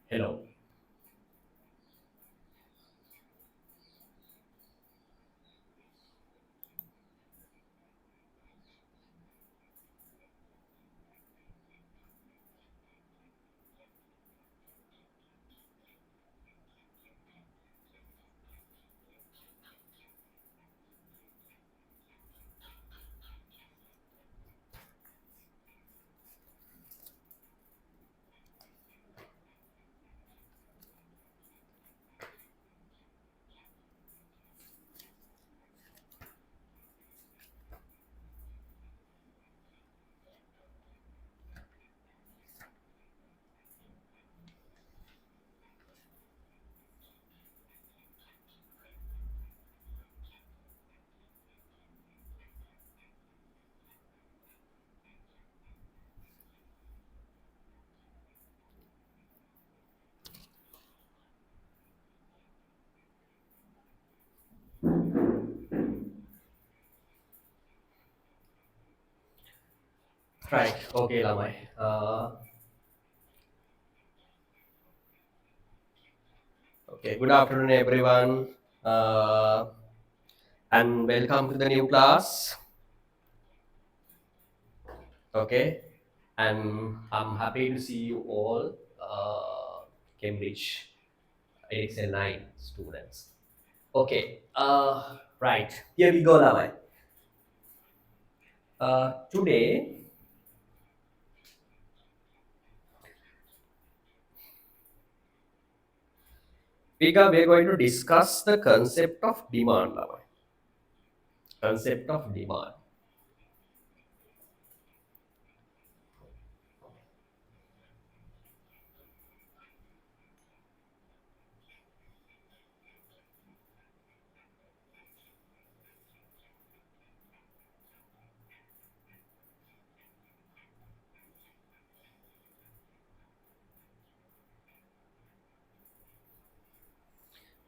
Hello. Right. Okay, Lamai. Okay. Good afternoon, everyone. Uh, and welcome to the new class. Okay. And I'm happy to see you all, Cambridge Edexcel and A students. Okay. Right. Here we go, Lamai. Today, we're going to discuss the concept of demand, Lamai. Concept of demand.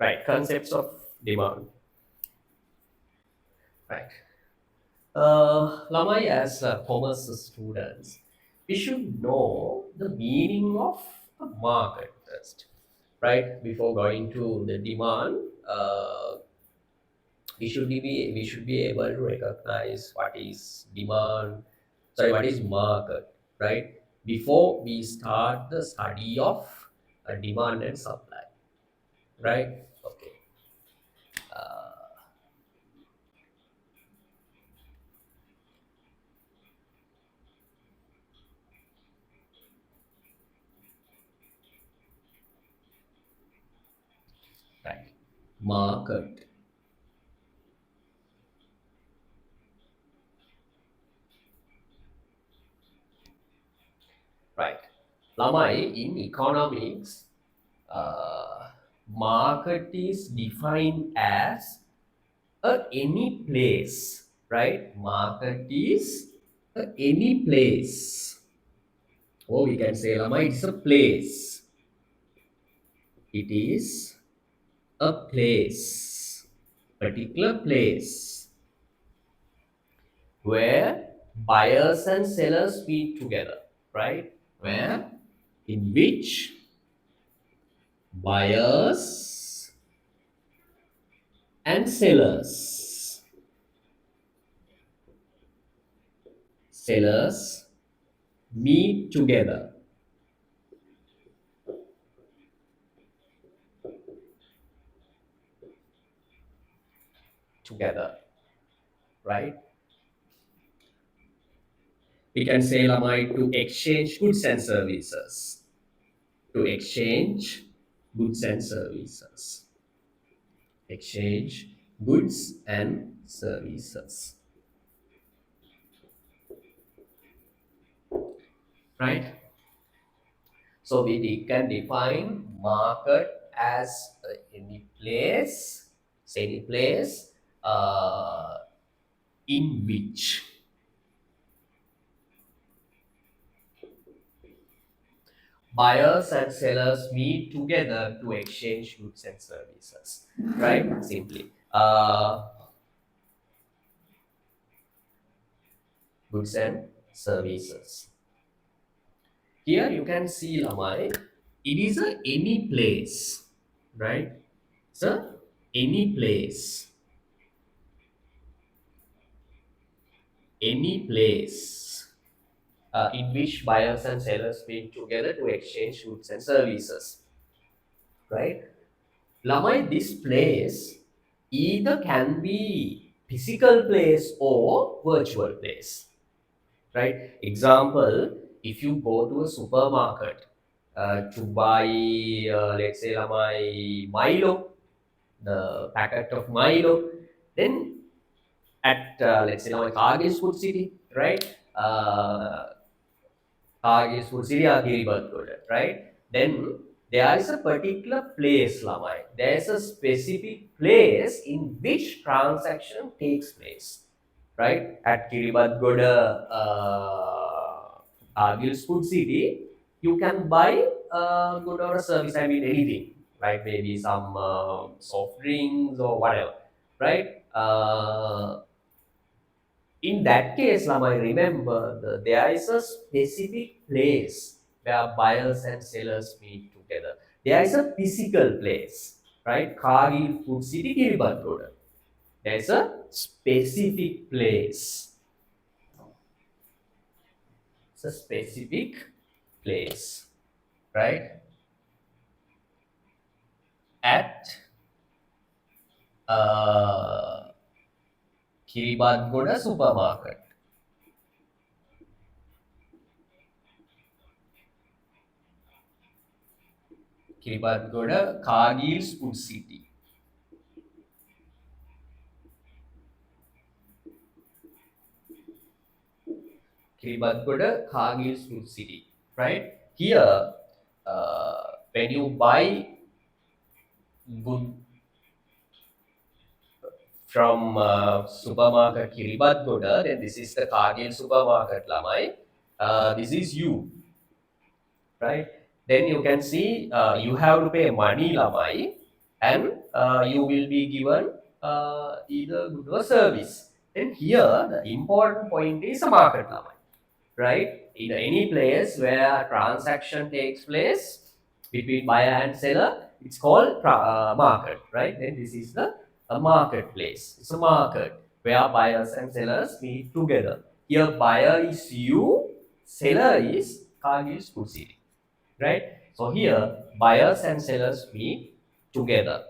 Right. Concepts of demand. Right. Lamai, as commerce students, we should know the meaning of a market first, right? Before going to the demand, we should be able to recognize what is demand, sorry, what is market, right? Before we start the study of demand and supply, right? Okay. Right. Market. Right. Lamai, in economics, market is defined as any place, right? Market is any place. Or we can say, Lama, it's a place. It is a place, particular place where buyers and sellers meet together, right? Where in which buyers and sellers meet together, right? We can say, Lamai, to exchange goods and services. To exchange goods and services. Exchange goods and services. Right? So we can define market as any place uh, in which buyers and sellers meet together to exchange goods and services. Right? Simply. Goods and services. Here you can see, Lamai, it is a any place, right? So any place, any place in which buyers and sellers meet together to exchange goods and services, right? Lamai, this place either can be physical place or virtual place, right? Example, if you go to a supermarket to buy, let's say, Lamai, Milo, the packet of Milo, then at, let's say, Lamai, Kargil's Food City, right? Target's food Syria Kiribati, right? Then there is a particular place, Lamai. There is a specific place in which transaction takes place, right? At Kiribati, Target's food city, you can buy a good or a service. I mean anything, right? Maybe some soft drinks or whatever, right? In that case, Lama, I remember there is a specific place where buyers and sellers meet together. There is a physical place, right? Kargil Food City Kiribati Road. There is a specific place. It's a specific place, right? At Kiribati Goda supermarket. Kiribati Goda Kargil's Food City. Kiribati Kargil's Food City, right? Here, when you buy good from supermarket Kiribati, then this is the Kargil supermarket, Lamai. This is you, right? Then you can see you have to pay money, Lamai, and you will be given either good or service. Then here, the important point is the market, Lamai, right? In any place where transaction takes place between buyer and seller, it's called market, right? Then this is the a marketplace. It's a market where buyers and sellers meet together. Here, buyer is you, seller is Kargil's food city, right? So here, buyers and sellers meet together.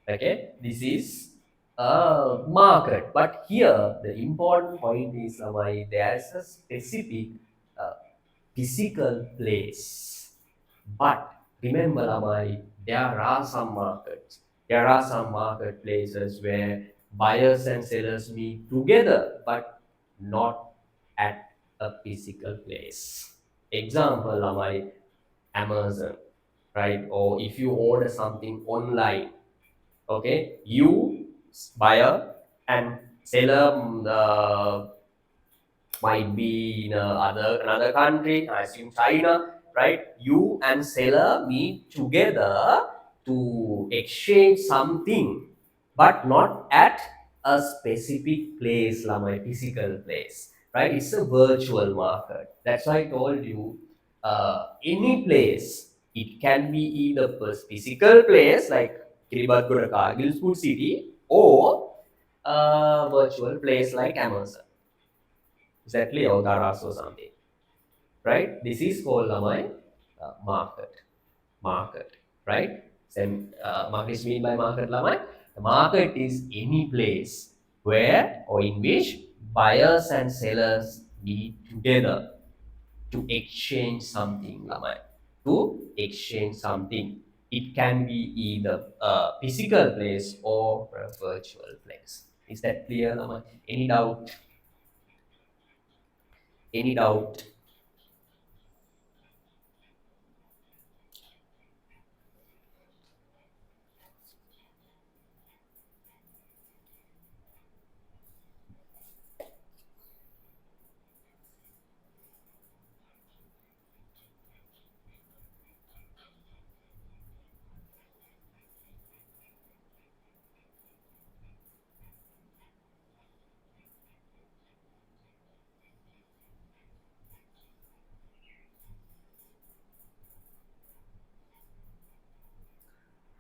Okay, this is a market, but here the important point is why there is a specific uh, physical place. But remember, Amai, there are some markets, there are some marketplaces where buyers and sellers meet together, but not at a physical place. Example, Amai, Amazon, right? Or if you order something online, okay, you buyer and seller might be in another country, I assume China, right? You and seller meet together to exchange something, but not at a specific place, like a physical place, right? It's a virtual market. That's why I told you, any place. It can be either a physical place like Kiribati Kargil's food city or a virtual place like Amazon. Exactly, or Daras or something, right? This is called Lamai market. Market, right? Then market is mean by market Lamai. The market is any place where or in which buyers and sellers meet together to exchange something, Lamai. To exchange something. It can be either a physical place or a virtual place. Is that clear, Lamai? Any doubt? Any doubt?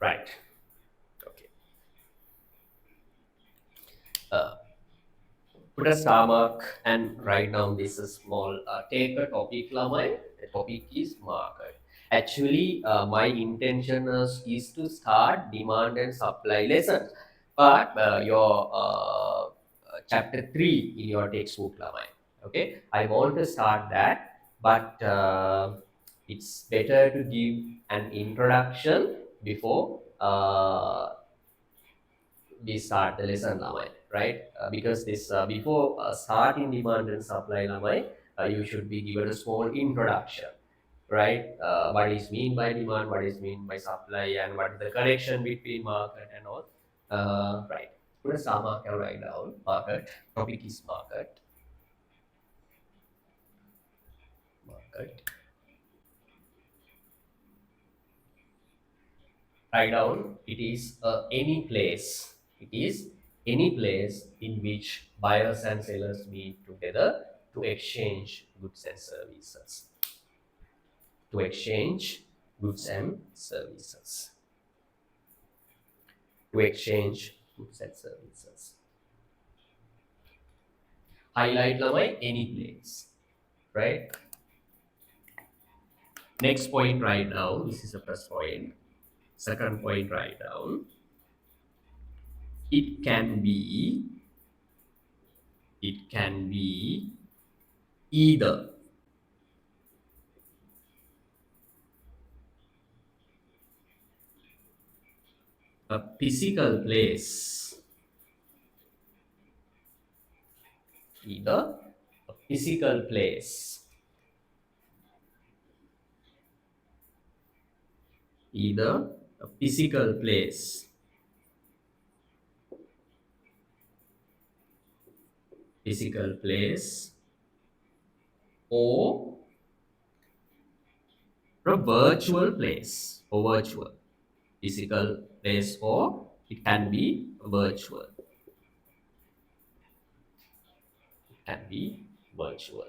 Right. Okay. Uh, Put a star mark and write down this small, take a topic lamai. The topic is market. Actually, my intention is to start demand and supply lessons, but your chapter 3 in your textbook lamai. Okay, I want to start that, but it's better to give an introduction before we start the lesson lamai, right? Because this before starting demand and supply lamai, you should be given a small introduction, right? What is mean by demand, what is mean by supply, and what is the connection between market and all. Right. Put a star marker right down. Market. Topic is market. Market. Write down. It is any place. It is any place in which buyers and sellers meet together to exchange goods and services. To exchange goods and services. To exchange goods and services. Highlight lamai any place, right? Next point write down. This is the first point. Second point write down. It can be. It can be either a physical place, either a physical place, either a physical place, physical place, or a virtual place, or virtual, physical place, or it can be virtual, it can be virtual.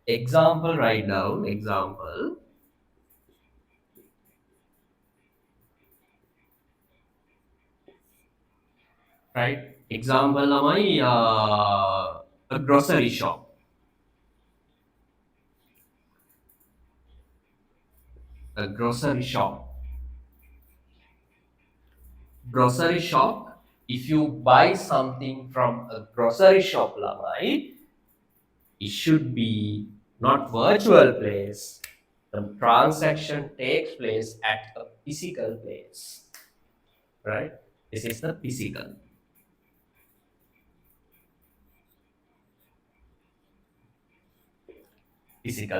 Example, write down example. Right? Example namai a grocery shop. A grocery shop. Grocery shop. If you buy something from a grocery shop lamai, it should be not virtual place. The transaction takes place at a physical place. Right? This is the physical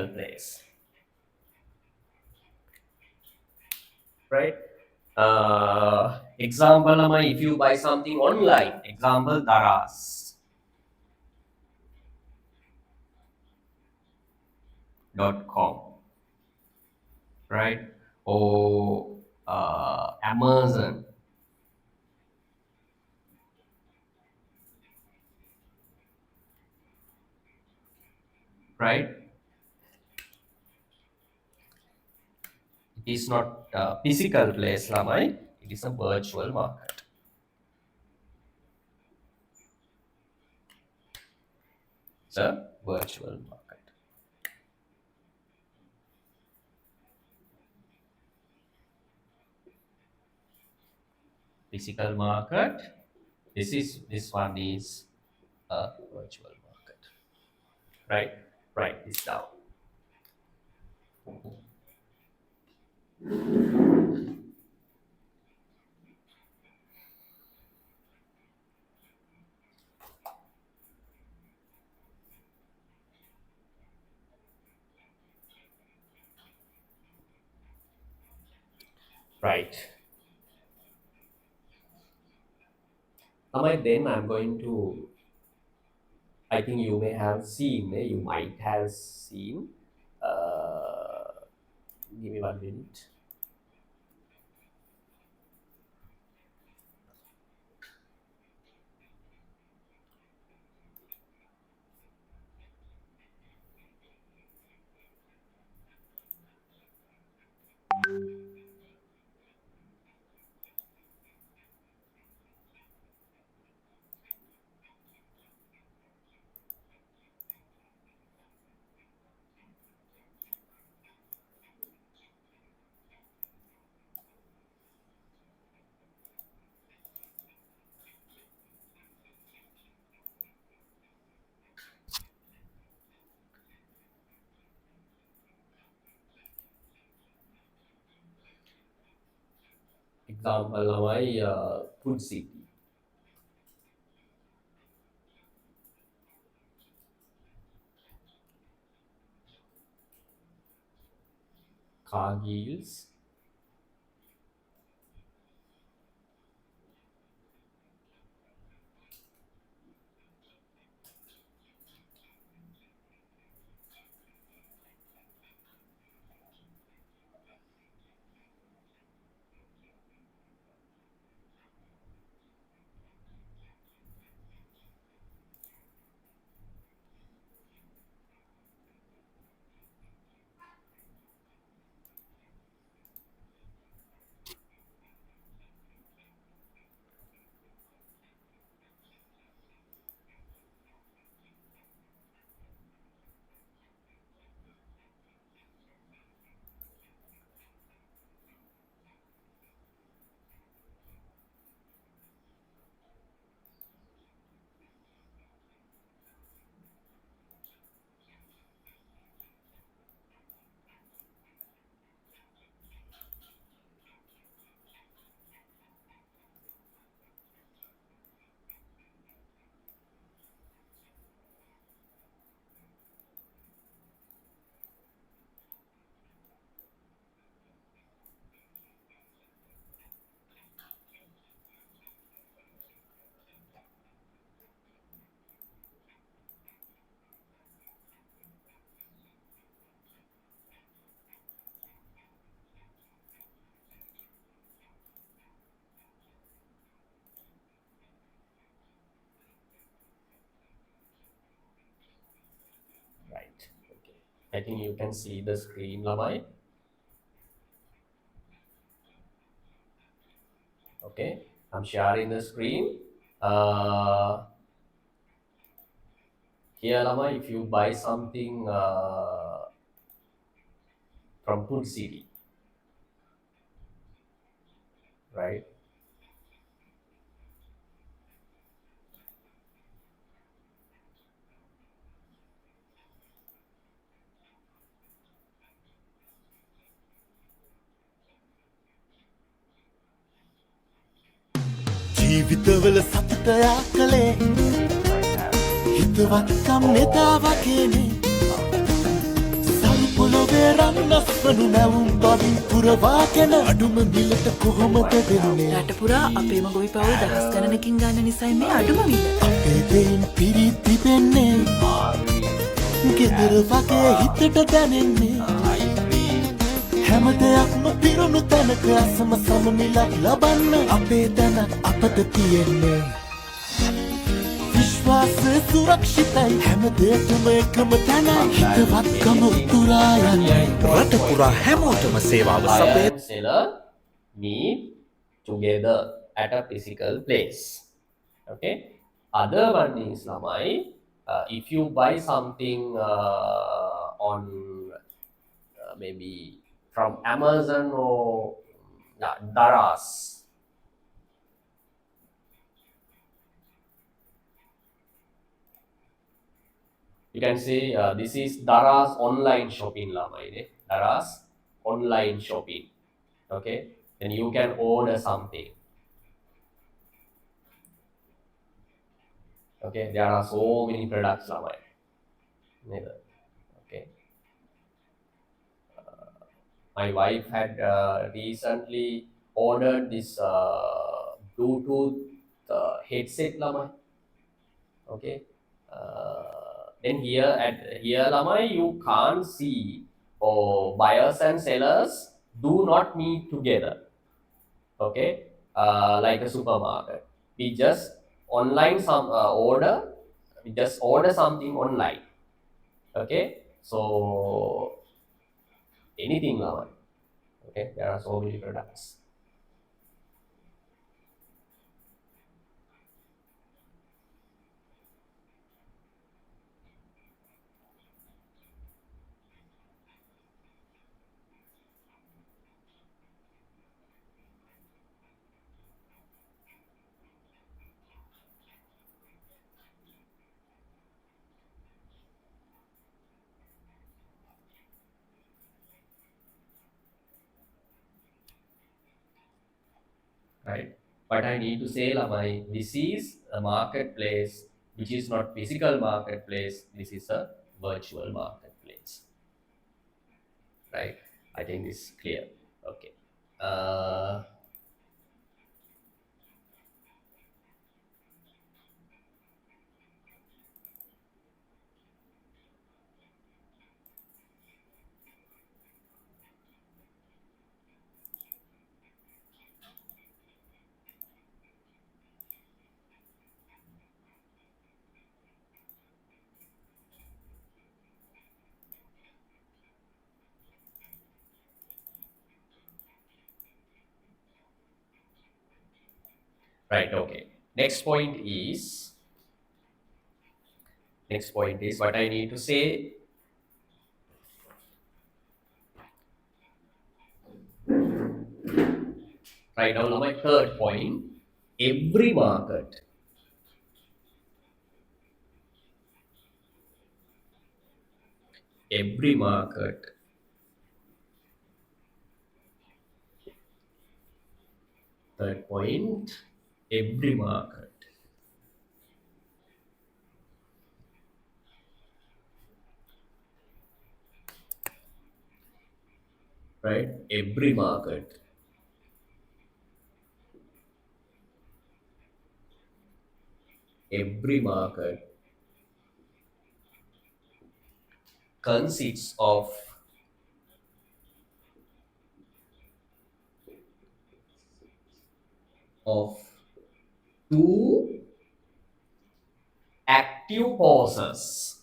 place. Right? Example namai if you buy something online, example daras.com, right? Or Amazon, right? It is not a physical place lamai, it is a virtual market. It's a virtual market. Physical market. This one is a virtual market. Right? Write this down. Right. Then I'm going to, I think you may have seen, you might have seen. Uh, Give me 1 minute. example lamai food city. Cargills. Right. Okay. I think you can see the screen lamai. Okay. I'm sharing the screen. Uh, Here lamai, if you buy something from food city, right? ජීවිතවල සතුටයා කළේ Might have හිතවත්කම් නෙතා වගේනේ සල්පොලොවේ රන්නස් වනු නැවුම් බවින් පුරවාගෙන අඩුම මිලට කොහොමද දෙන්නේ රට පුරා අපේම ගොවි පවුල් දහස් ගණනකින් ගන්න නිසයි මේ අඩුම මිල. අපේ දෙයින් පිරී තිබෙන්නේ ගෙදර වගේ හිතට දැනෙන්නේ හැම දෙයක්ම පිරුණු තැනක අසම සමමිලක් ලබන්න අපේ තැනක් අපට තියෙන්නේ විශ්වාසය සුරක්ෂිතයි හැම දෙයකම එකම තැනයි හිතවත්කම උතුරා යන්නේ රට පුරා හැමෝටම සේවාව buyer සපය and seller meet together at a physical place. Okay. Other one is lamai. If you buy something on maybe from Amazon or Daras, you can see this is Daras online shopping lamai. Daras online shopping. Okay, then you can order something. Okay, there are so many products lamai. Neither. Okay. My wife had recently ordered this Bluetooth headset lamai. Okay. Then here lamai you can't see or buyers and sellers do not meet together. Okay, like a supermarket. We just online some order. We just order something online. Okay, so anything lamai. Okay, there are so many products. right? But I need to say lamai, this is a marketplace which is not physical marketplace. This is a virtual marketplace, right? I think this is clear. Okay. Uh, right. Okay. Next point is what I need to say. Right now, my third point. Every market, every market. Third point. Every market, right? Every market consists of two active forces.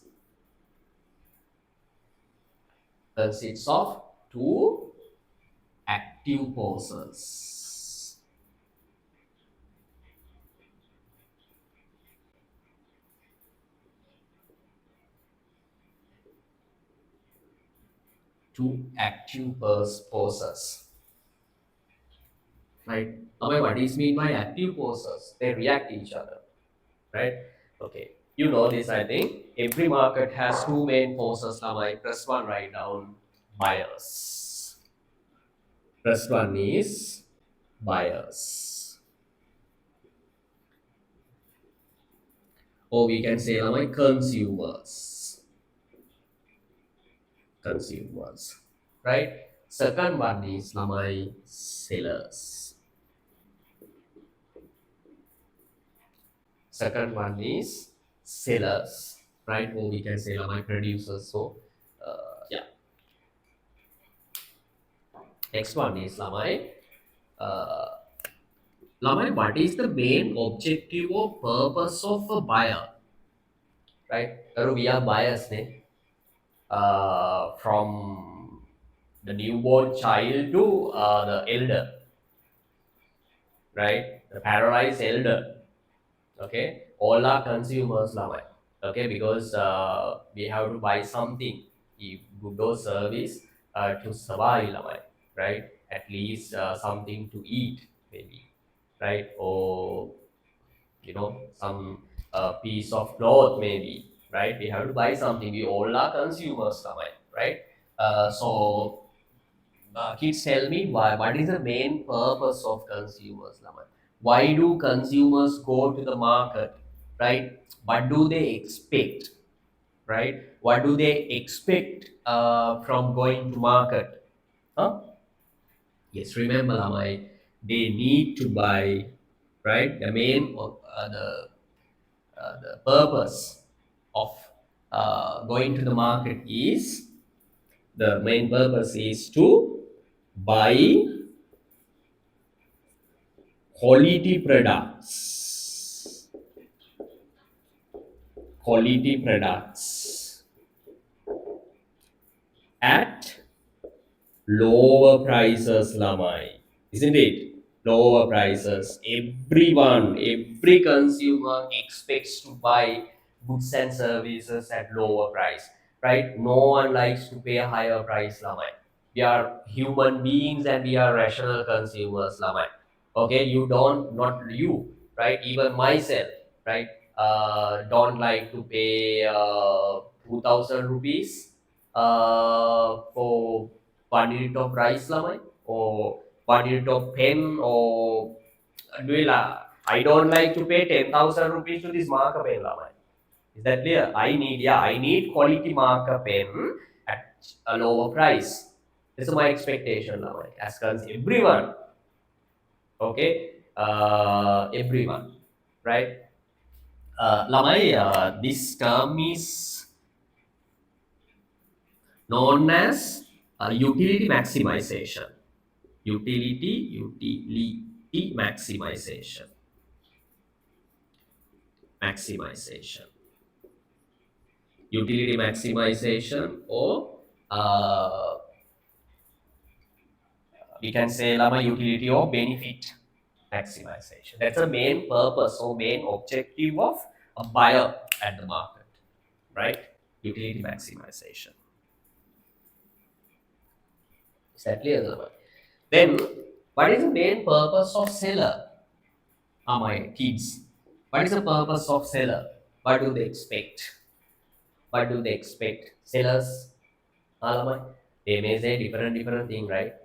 Consists of two active forces. Two active forces. Right? Now, what is mean by active forces? They react to each other, right? Okay. You know this, I think. Every market has two main forces. Now, I press one, write down buyers. Press one is buyers. Or we can say like consumers. Consumers. Right? Second one is namai sellers. Second one is sellers. Right? Or we can say namai producers. So yeah. Next one is lamai. Lamai, what is the main objective or purpose of a buyer? Right? We are buyers, ne? From the newborn child to the elder, right? The paralyzed elder, okay? All are consumers, lamai. Okay, because we have to buy something, if good or service to survive, lamai, right? At least something to eat, maybe, right? Or some piece of cloth, maybe, right? We have to buy something. We all are consumers, right? So kids tell me what is the main purpose of consumers, Laman? Why do consumers go to the market, right? What do they expect, right? What do they expect from going to market? Huh? Yes, remember, Lamai, they need to buy, right? The purpose of going to the market is the main purpose is to buy quality products. Quality products at lower prices, Lamai. Isn't it? Lower prices. Every consumer expects to buy goods and services at lower price. Right? No one likes to pay a higher price, Lamai. We are human beings and we are rational consumers, Lamai. Okay, you don't, not you, right? Even myself, right? Don't like to pay 2,000 rupees for 1 unit of rice, lamai, or 1 unit of pen, or I don't like to pay 10,000 rupees to this marker pen, lamai. Is that clear? I need quality marker pen at a lower price. This is my expectation, lamai. As everyone, okay, everyone, right? Lamai, this term is known as utility maximization. Utility maximization. Maximization. Utility maximization, or we can say Lama utility or benefit maximization. That's the main purpose or main objective of a buyer at the market, right? Utility maximization. Is that clear, Lama? Then, what is the main purpose of seller? My kids. What is the purpose of seller? What do they expect? What do they expect? Sellers, they may say different thing, right?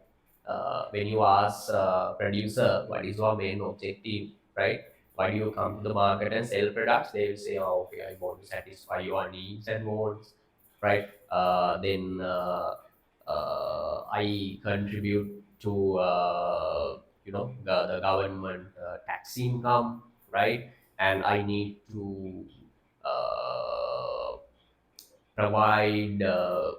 When you ask producer what is your main objective, right? Why do you come to the market and sell products? They will say, oh, okay, I want to satisfy your needs and wants, right? I contribute to the government tax income, right? And I need to uh, provide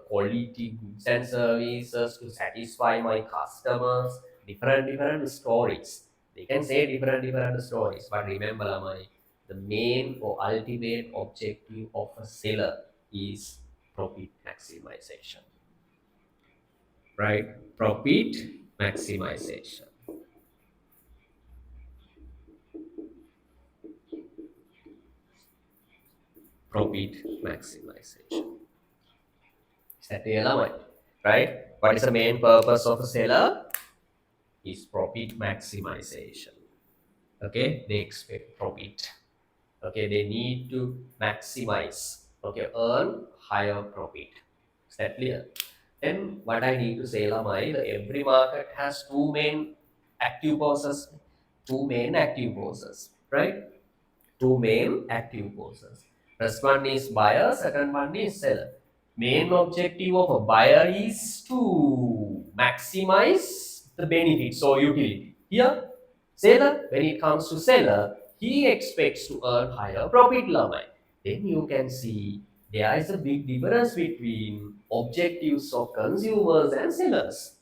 quality goods and services to satisfy my customers. Different stories. They can say different stories, but remember, Lamai, the main or ultimate objective of a seller is profit maximization, right? Profit maximization. Profit maximization. Is that clear, Lamai? Right? What is the main purpose of a seller? Is profit maximization. Okay, they expect profit. Okay, they need to maximize. Okay, earn higher profit. Is that clear? Then what I need to say, Lamai, every market has two main active forces. Two main active forces, right? Two main active forces. First one is buyer, second one is seller. Main objective of a buyer is to maximize the benefits or utility. Here, seller, when it comes to seller, he expects to earn higher profit level. Then you can see there is a big difference between objectives of consumers and sellers.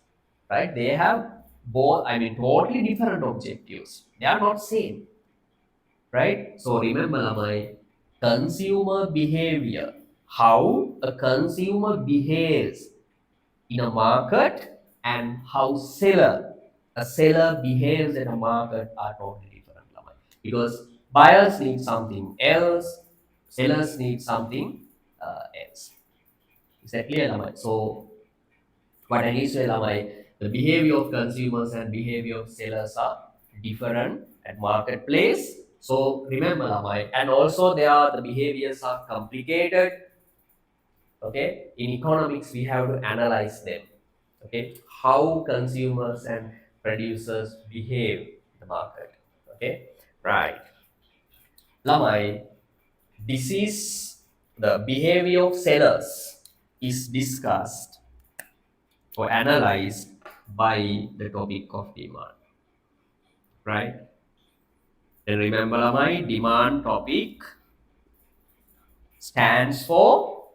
Right? They have both, totally different objectives. They are not same, right? So remember, Lamai, consumer behavior, how a consumer behaves in a market and how a seller behaves in a market are totally different, Lamai. Because buyers need something else, sellers need something else. Is that clear, Lamai? So what I need to say, Lamai, the behavior of consumers and behavior of sellers are different at marketplace. So remember, Lamai, and also the behaviors are complicated. Okay, in economics we have to analyze them. Okay, how consumers and producers behave in the market. Okay, right. Lamai, this is the behavior of sellers is discussed or analyzed by the topic of demand, right? And remember, my demand topic stands for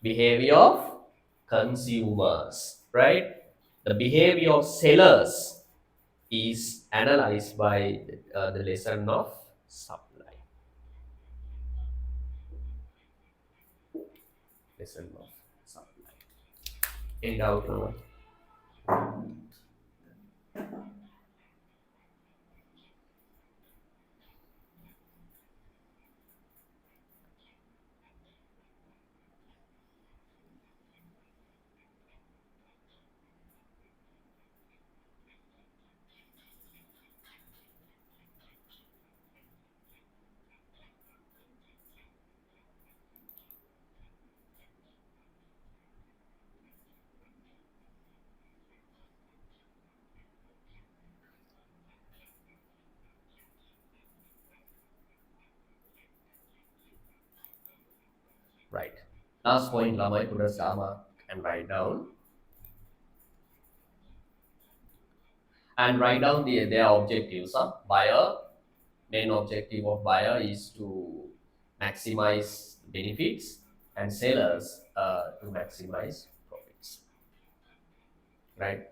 behavior of consumers, right? The behavior of sellers is analyzed by the lesson of supply. Lesson of supply. Any doubt, no? Right. Last point, Lamai put a star mark and write down. And write down their objectives. Buyer, main objective of buyer is to maximize benefits, and sellers to maximize profits. Right.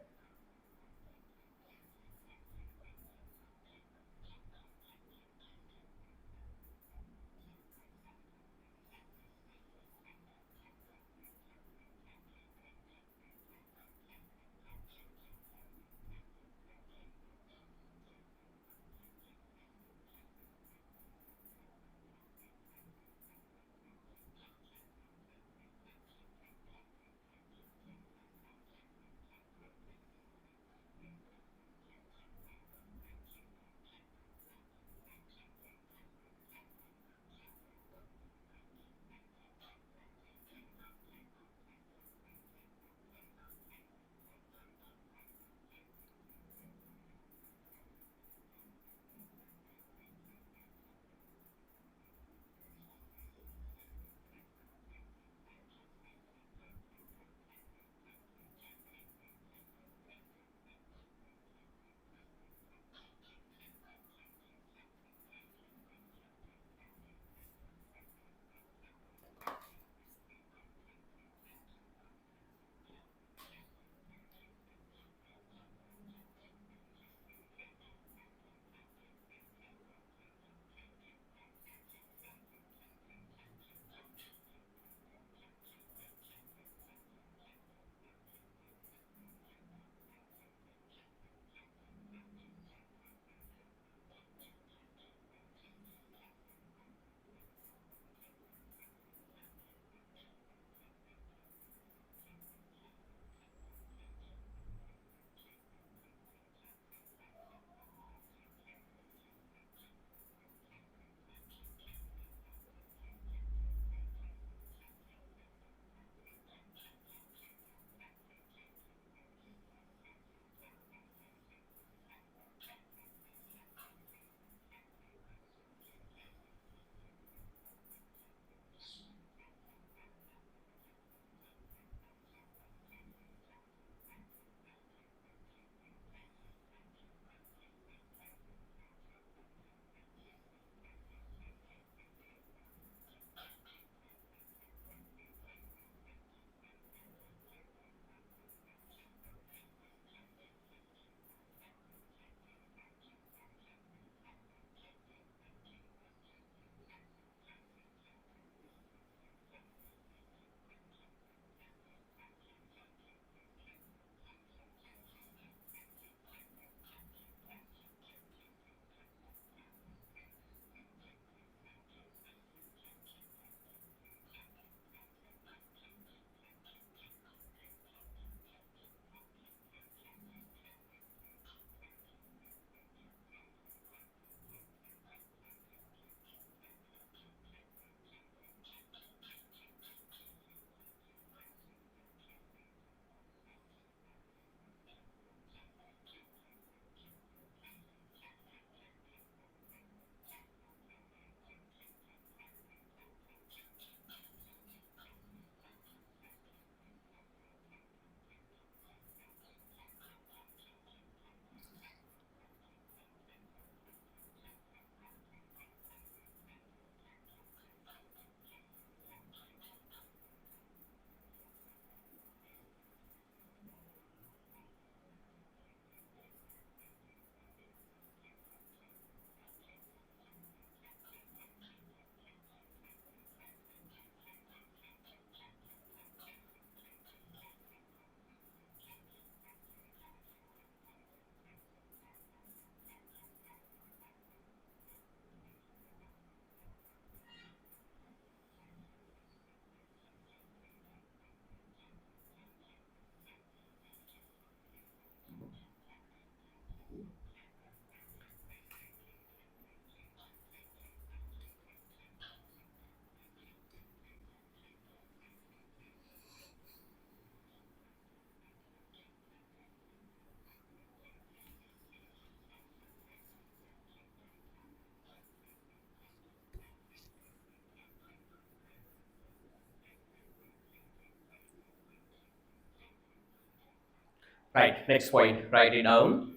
Right, next point, write it down.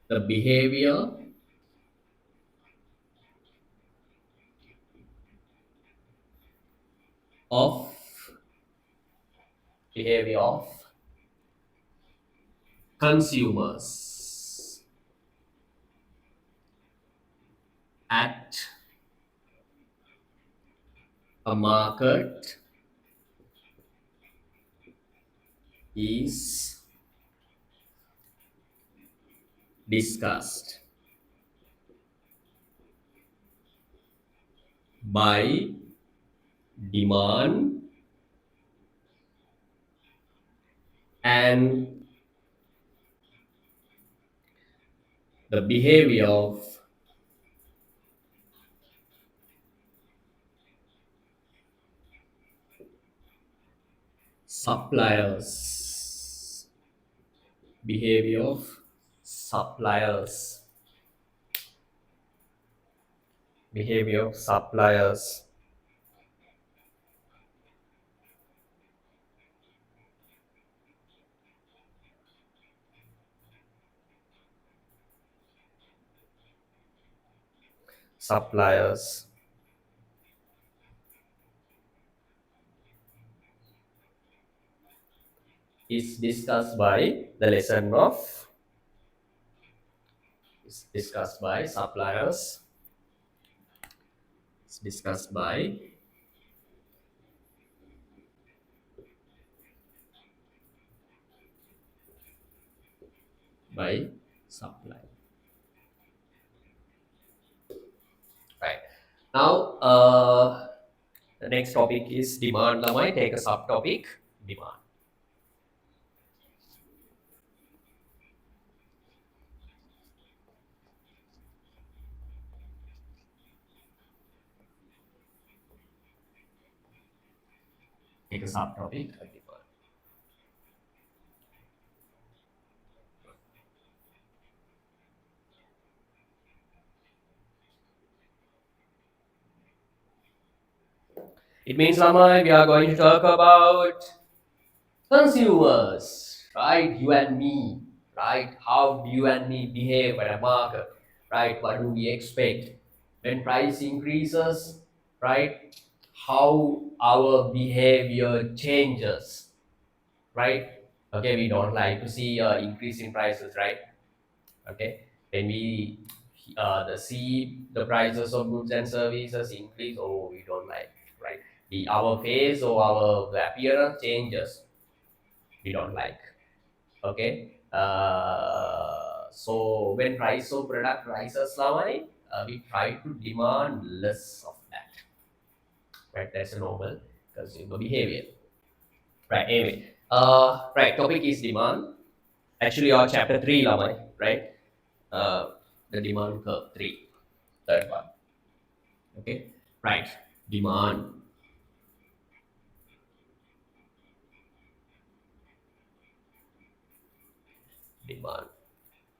The of behavior of consumers at a market is discussed by demand and the behavior of suppliers. Behavior of suppliers. Behavior of suppliers. Suppliers is discussed by the lesson of is discussed by suppliers. It's discussed by supply. Right. Now, the next topic is demand. Lamai take a subtopic demand. Take a subtopic demand. It means Lamai we are going to talk about consumers, right? You and me, right? How do you and me behave at a market, right? What do we expect when price increases, right? How our behavior changes, right? Okay, we don't like to see increase in prices, right? Okay, when we see the prices of goods and services increase, oh, we don't like, right? The our face or our appearance changes, we don't like. Okay, so when price of product rises, Lamai, we try to demand less of that, right? That's a normal consumer behavior, right? Anyway, right, topic is demand. Actually, our chapter 3, Lamai, right? The demand curve 3, third one. Okay, right, demand. Demand.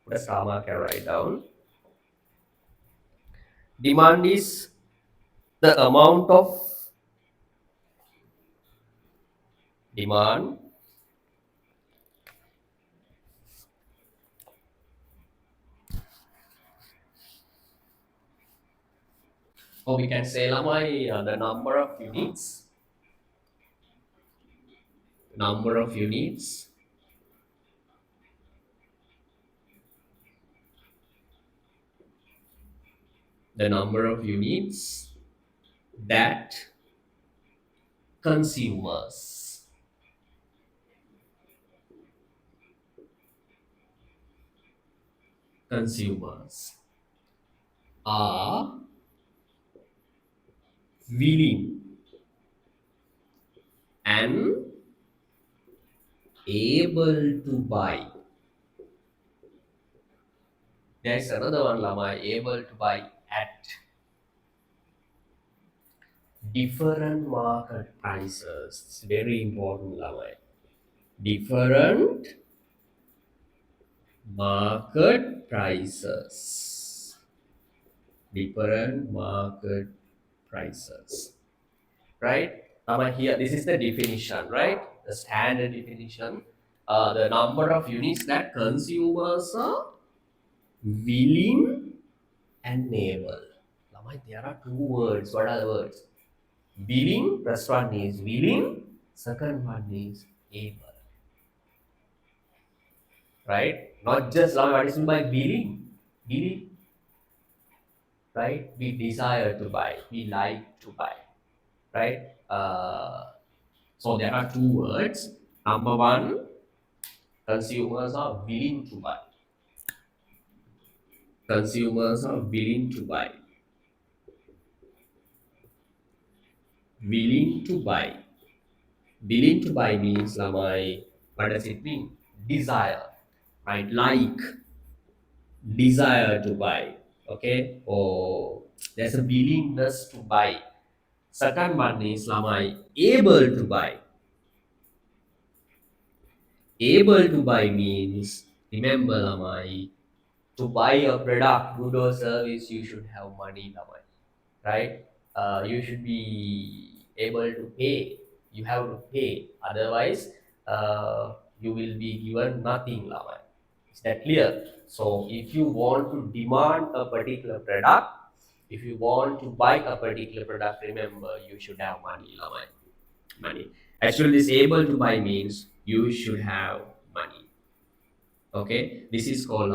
Put a star mark and write down. Demand is the amount of demand or we can say Lamai, the number of units, number of units the number of units that consumers consumers are willing and able to buy. There's another one, Lama, able to buy at different market prices. It's very important, Lama. Different market prices. Different market prices. Right? Here, this is the definition, right? The standard definition. The number of units that consumers are willing and able. There are two words. What are the words? Willing, first one is willing, second one is able. Right? Not just what is meant by willing. Willing, right? We desire to buy, we like to buy, right? So there are two words. Number one, consumers are willing to buy. Consumers are willing to buy. Willing to buy. Willing to buy means what does it mean? Desire, right? Like, desire to buy. Okay? Or there's a willingness to buy. Second one is able to buy. Able to buy means, remember to buy a product, good or service, you should have money, right? You should be able to pay. You have to pay. Otherwise, you will be given nothing, Is that clear? So, if you want to demand a particular product, if you want to buy a particular product, remember you should have money, Money. Actually, this able to buy means you should have money. Okay, this is called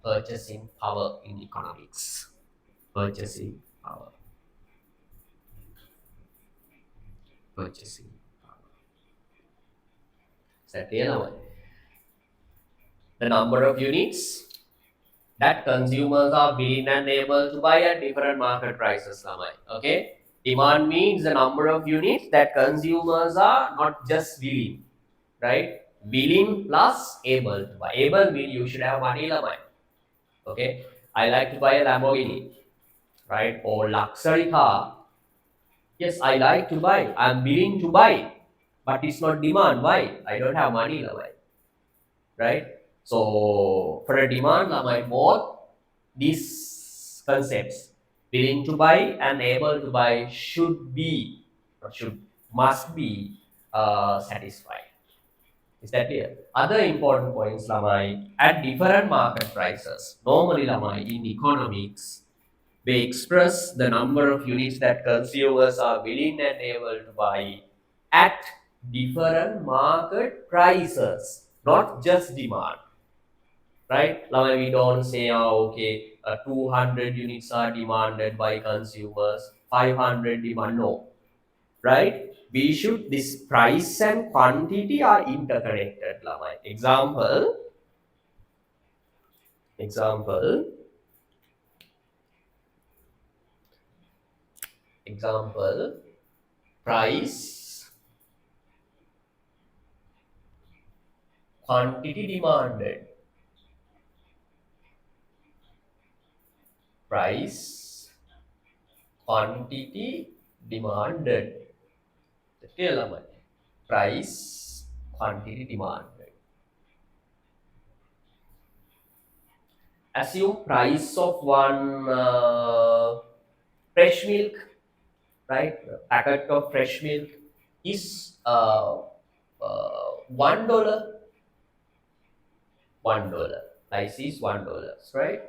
purchasing power in economics. Purchasing power. Purchasing power. Is that clear now? The number of units that consumers are willing and able to buy at different market prices. Okay, demand means the number of units that consumers are not just willing, right? Willing plus able to buy. Able means you should have money, okay. I like to buy a Lamborghini, right? Or luxury car. Yes, I like to buy. I'm willing to buy, but it's not demand. Why? I don't have money, right? So for a demand, both these concepts, willing to buy and able to buy, should be or must be satisfied. Is that clear? Other important points, at different market prices. Normally, in economics, we express the number of units that consumers are willing and able to buy at different market prices, not just demand. Right? We don't say, okay, 200 units are demanded by consumers, 500 demand. No, right? We should, this price and quantity are interconnected. Example, example, example, price, quantity demanded. Price, quantity demanded. Clear, price, quantity demanded. Assume price of one fresh milk, right? A packet of fresh milk is $1. $1. Price is $1, right?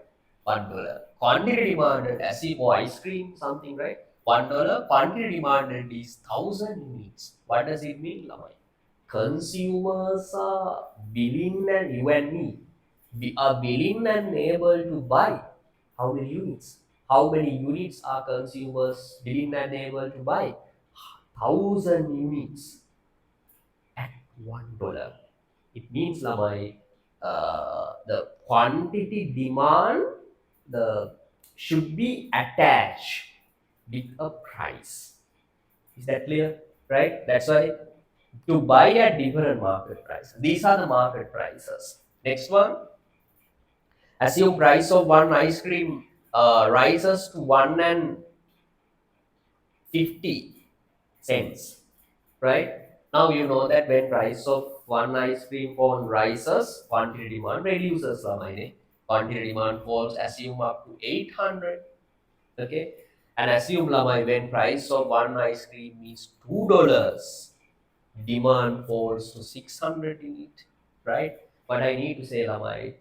$1. Quantity demanded, as if ice cream, something, right? $1. Quantity demanded is 1,000 units. What does it mean, Consumers are willing, and you and me, we are willing and able to buy how many units? How many units are consumers willing and able to buy? 1,000 units at $1. It means, the quantity demand should be attached with a price. Is that clear? Right? That's why to buy at different market prices. These are the market prices. Next one. Assume price of one ice cream rises to $1.50, right? Now you know that when price of one ice cream cone rises, quantity demand reduces. Quantity demand falls, assume up to 800. Okay. And assume lamai when price of one ice cream is $2, demand falls to 600 unit, right? But I need to say lamai,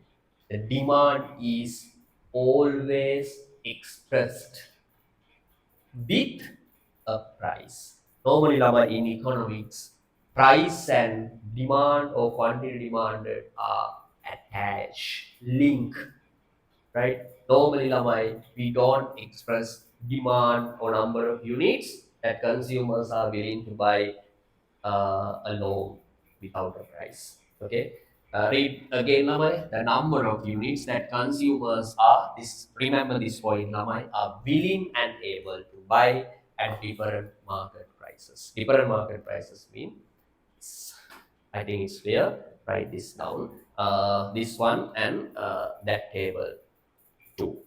the demand is always expressed with a price. Normally, Lama, in economics, price and demand or quantity demanded are attached, linked, right? Normally, Lama, we don't express demand or number of units that consumers are willing to buy alone without a price. Okay. Read again, Lamai. The number of units that consumers are this. Remember this point, Lamai, are willing and able to buy at different market prices. Different market prices mean, I think it's clear. Write this down. This one and that table too.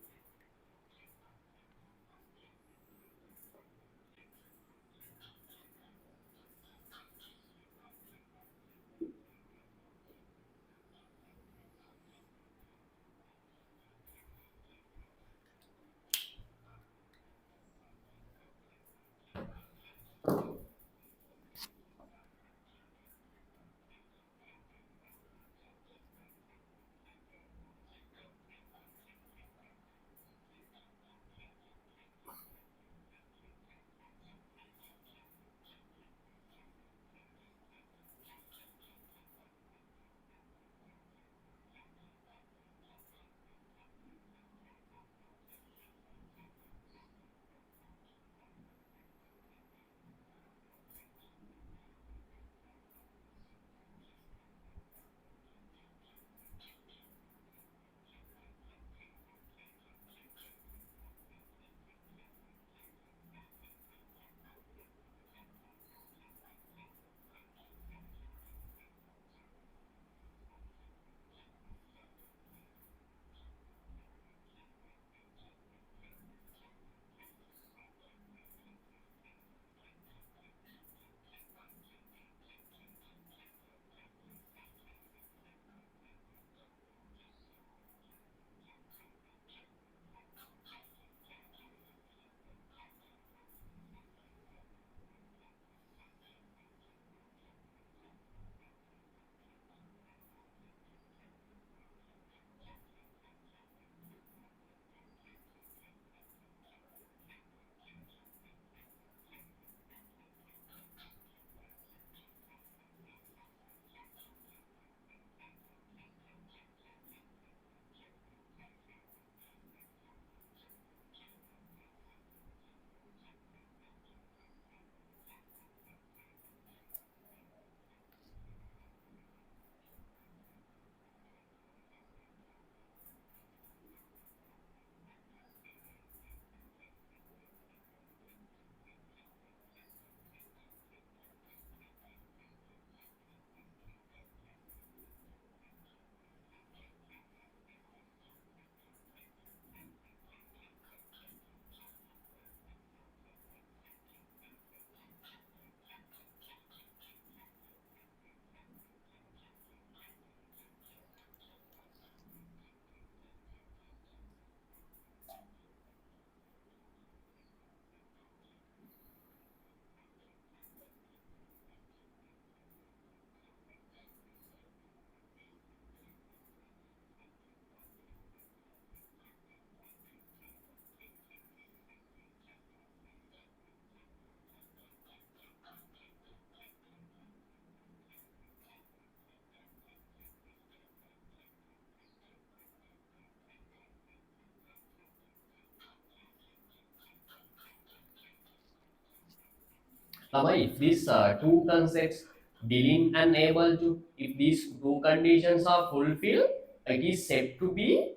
Lama, if these two concepts willing and able to, if these two conditions are fulfilled, it is said to be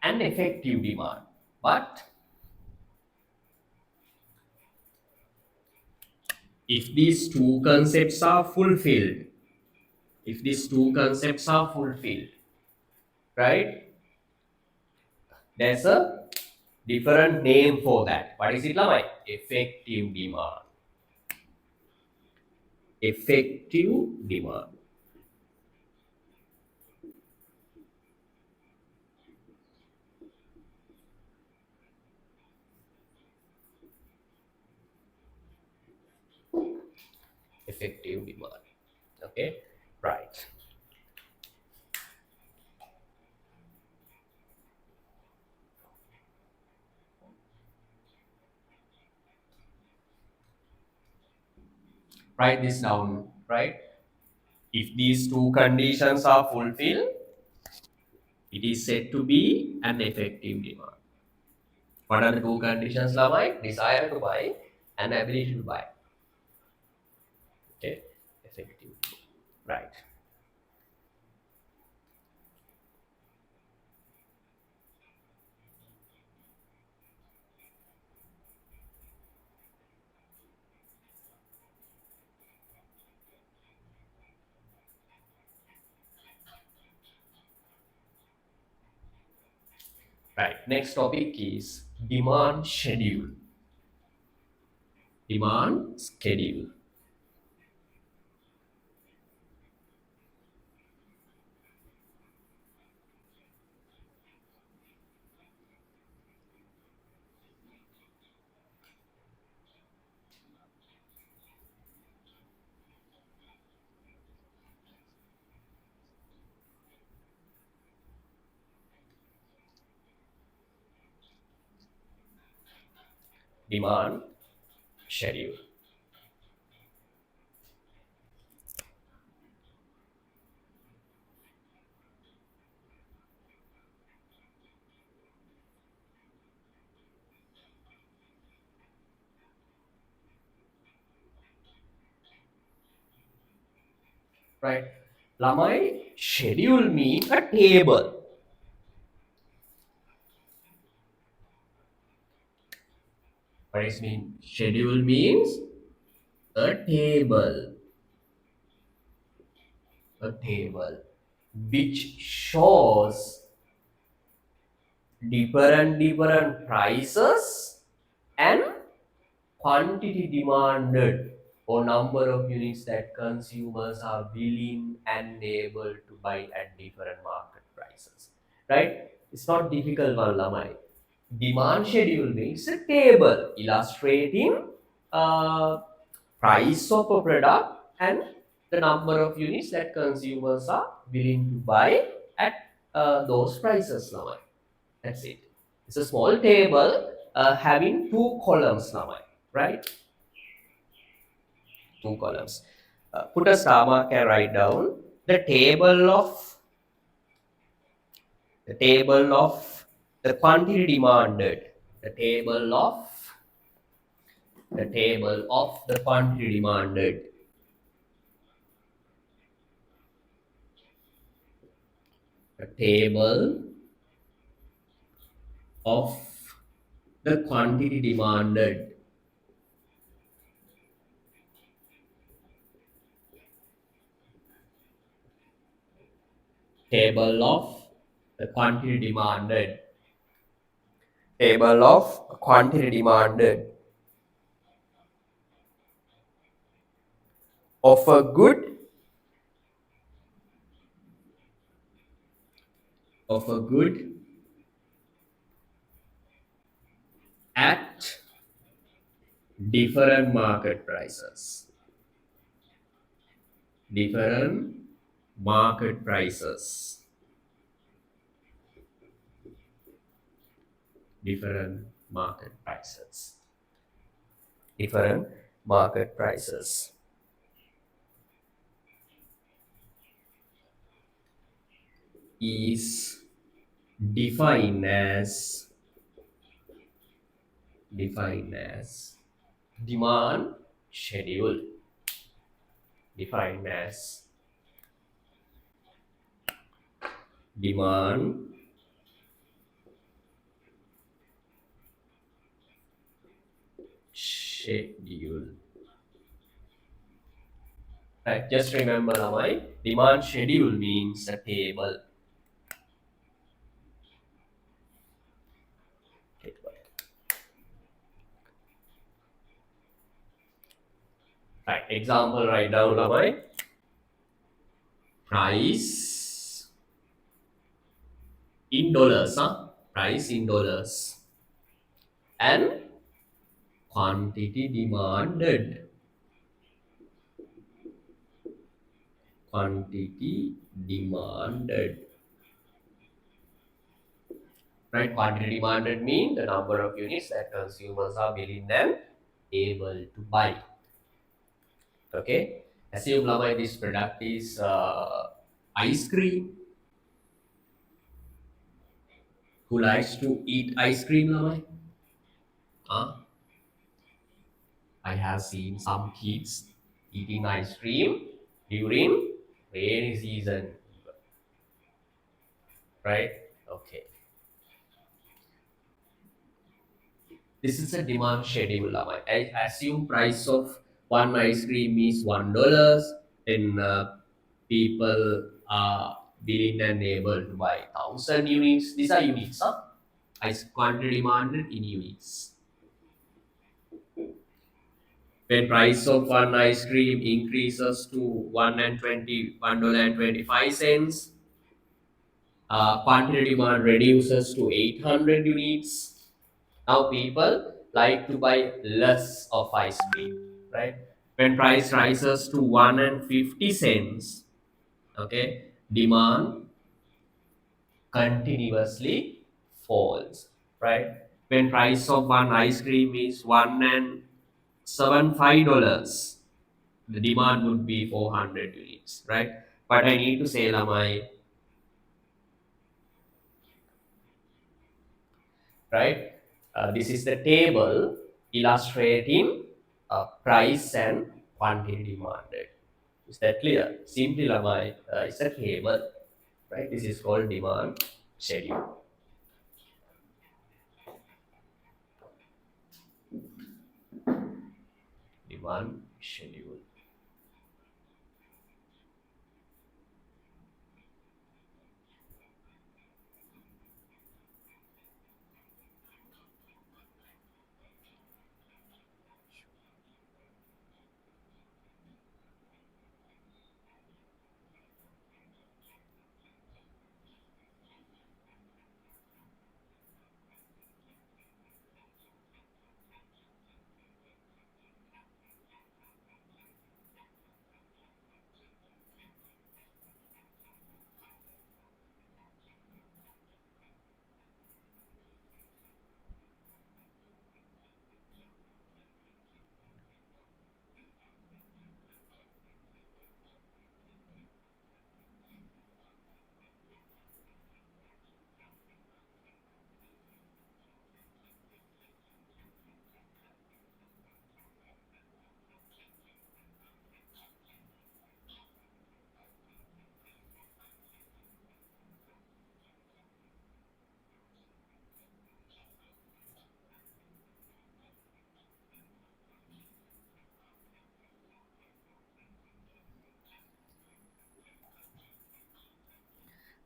an effective demand. But if these two concepts are fulfilled, if these two concepts are fulfilled, right? There's a different name for that. What is it, Lamai? Effective demand. Effective demand. effective demand. Okay, right. Write this down, right? If these two conditions are fulfilled, it is said to be an effective demand. What are the two conditions, Lamai? Desire to buy and ability to buy. Okay, effective. Right. Right. Next topic is demand schedule. Demand schedule. Demand schedule. Right. Lamai, schedule means a table. What does mean? Schedule means a table. A table which shows different prices and quantity demanded or number of units that consumers are willing and able to buy at different market prices. Right? It's not difficult one, Lamai. Demand schedule means a table illustrating uh, price of a product and the number of units that consumers are willing to buy at those prices, Lamai. That's it. It's a small table having two columns, Lamai, right? Two columns. Put a star mark and write down the table of the quantity demanded. The table of the quantity demanded. The table of the quantity demanded. Table of the quantity demanded. Table of quantity demanded of a good at different market prices. Different market prices. Different market prices. Different market prices. Is defined as demand schedule. Defined as demand schedule. Right, just remember, Amai, demand schedule means a table. Right, example write down, Amai. Price in dollars, huh? Price in dollars. And quantity demanded. quantity demanded. Right? Quantity demanded means the number of units that consumers are willing and able to buy. Okay. Assume Lamai this product is ice cream. Who likes to eat ice cream, Lamai? Huh? I have seen some kids eating ice cream during rainy season, right? Okay. This is a demand schedule, Lamai. I assume price of one ice cream is $1, then people are willing and able to buy 1,000 units. These are units, huh? Ice quantity demanded in units. When price of one ice cream increases to $1.25, quantity demand reduces to 800 units. Now people like to buy less of ice cream, right? When price rises to 1.50, okay, demand continuously falls, right? When price of one ice cream is $1.75, the demand would be 400 units, right? But I need to say, Lamai, right? This is the table illustrating price and quantity demanded. Is that clear? Simply, Lamai, it's a table, right? This is called demand schedule. Demand schedule.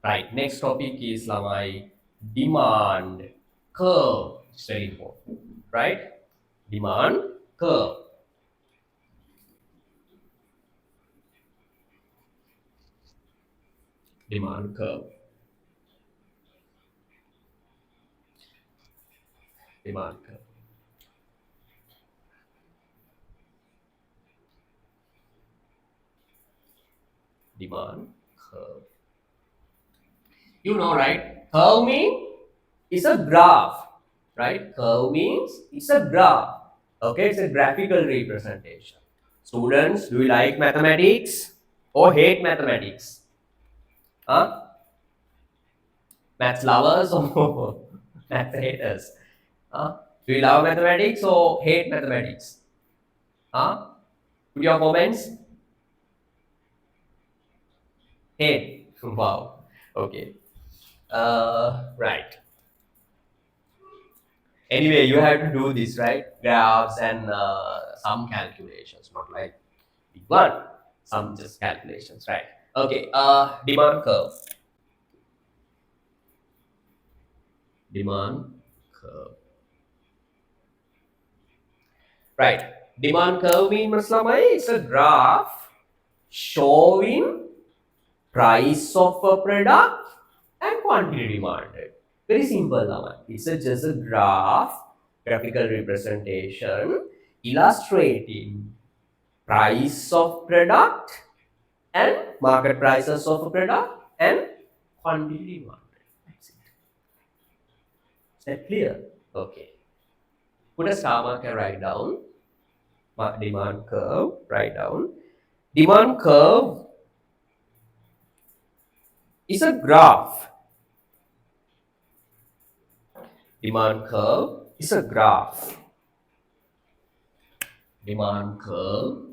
Right. Next topic is Lamai demand curve. It's very important, right? Demand curve. Demand curve. Demand curve. Demand curve. You know, right? Curve means it's a graph, right? Curve means it's a graph. Okay, it's a graphical representation. Students, do you like mathematics or hate mathematics? Huh? Maths lovers or maths haters? Huh? Do you love mathematics or hate mathematics? Huh? Put your comments. Hate. Wow. Okay. Right. Anyway, you have to do this, right? Graphs and some calculations, not like big one. Some just calculations, right? Okay. Demand curve. Demand curve. Right. Demand curve means it's a graph showing price of a product and quantity demanded. Very simple, Laman. It's just a graphical representation illustrating price of product and market prices of a product, and quantity demanded. That's it. Is that clear? Okay. Put a star marker right down. Demand curve, write down. Demand curve is a graph. Demand curve is a graph. Demand curve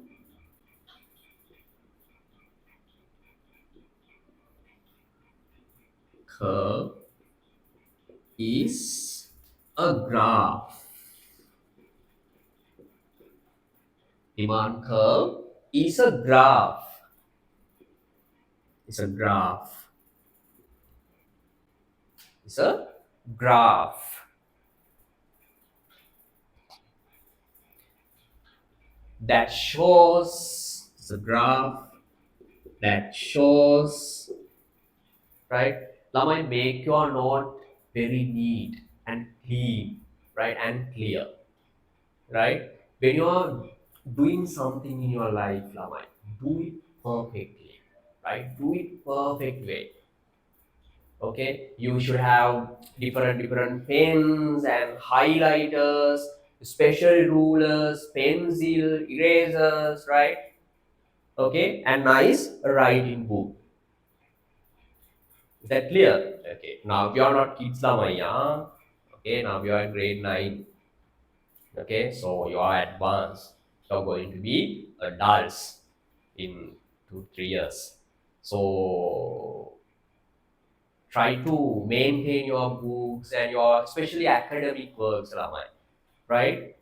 is a graph. Demand curve is a graph. It's a graph. It's a graph that shows, it's a graph that shows, right? Lamai, make your note very neat and clean, right? And clear, right? When you are doing something in your life, Lamai, do it perfectly, right? Do it perfect way. Okay, you should have different pens and highlighters, special rulers, pencil, erasers, right? Okay, and nice writing book. Is that clear? Okay, now you are not kids Lamaya. Okay, now you are grade 9. Okay, so you are advanced. You are going to be adults in 2 3 years. So try to maintain your books and your especially academic works, Ramai, right?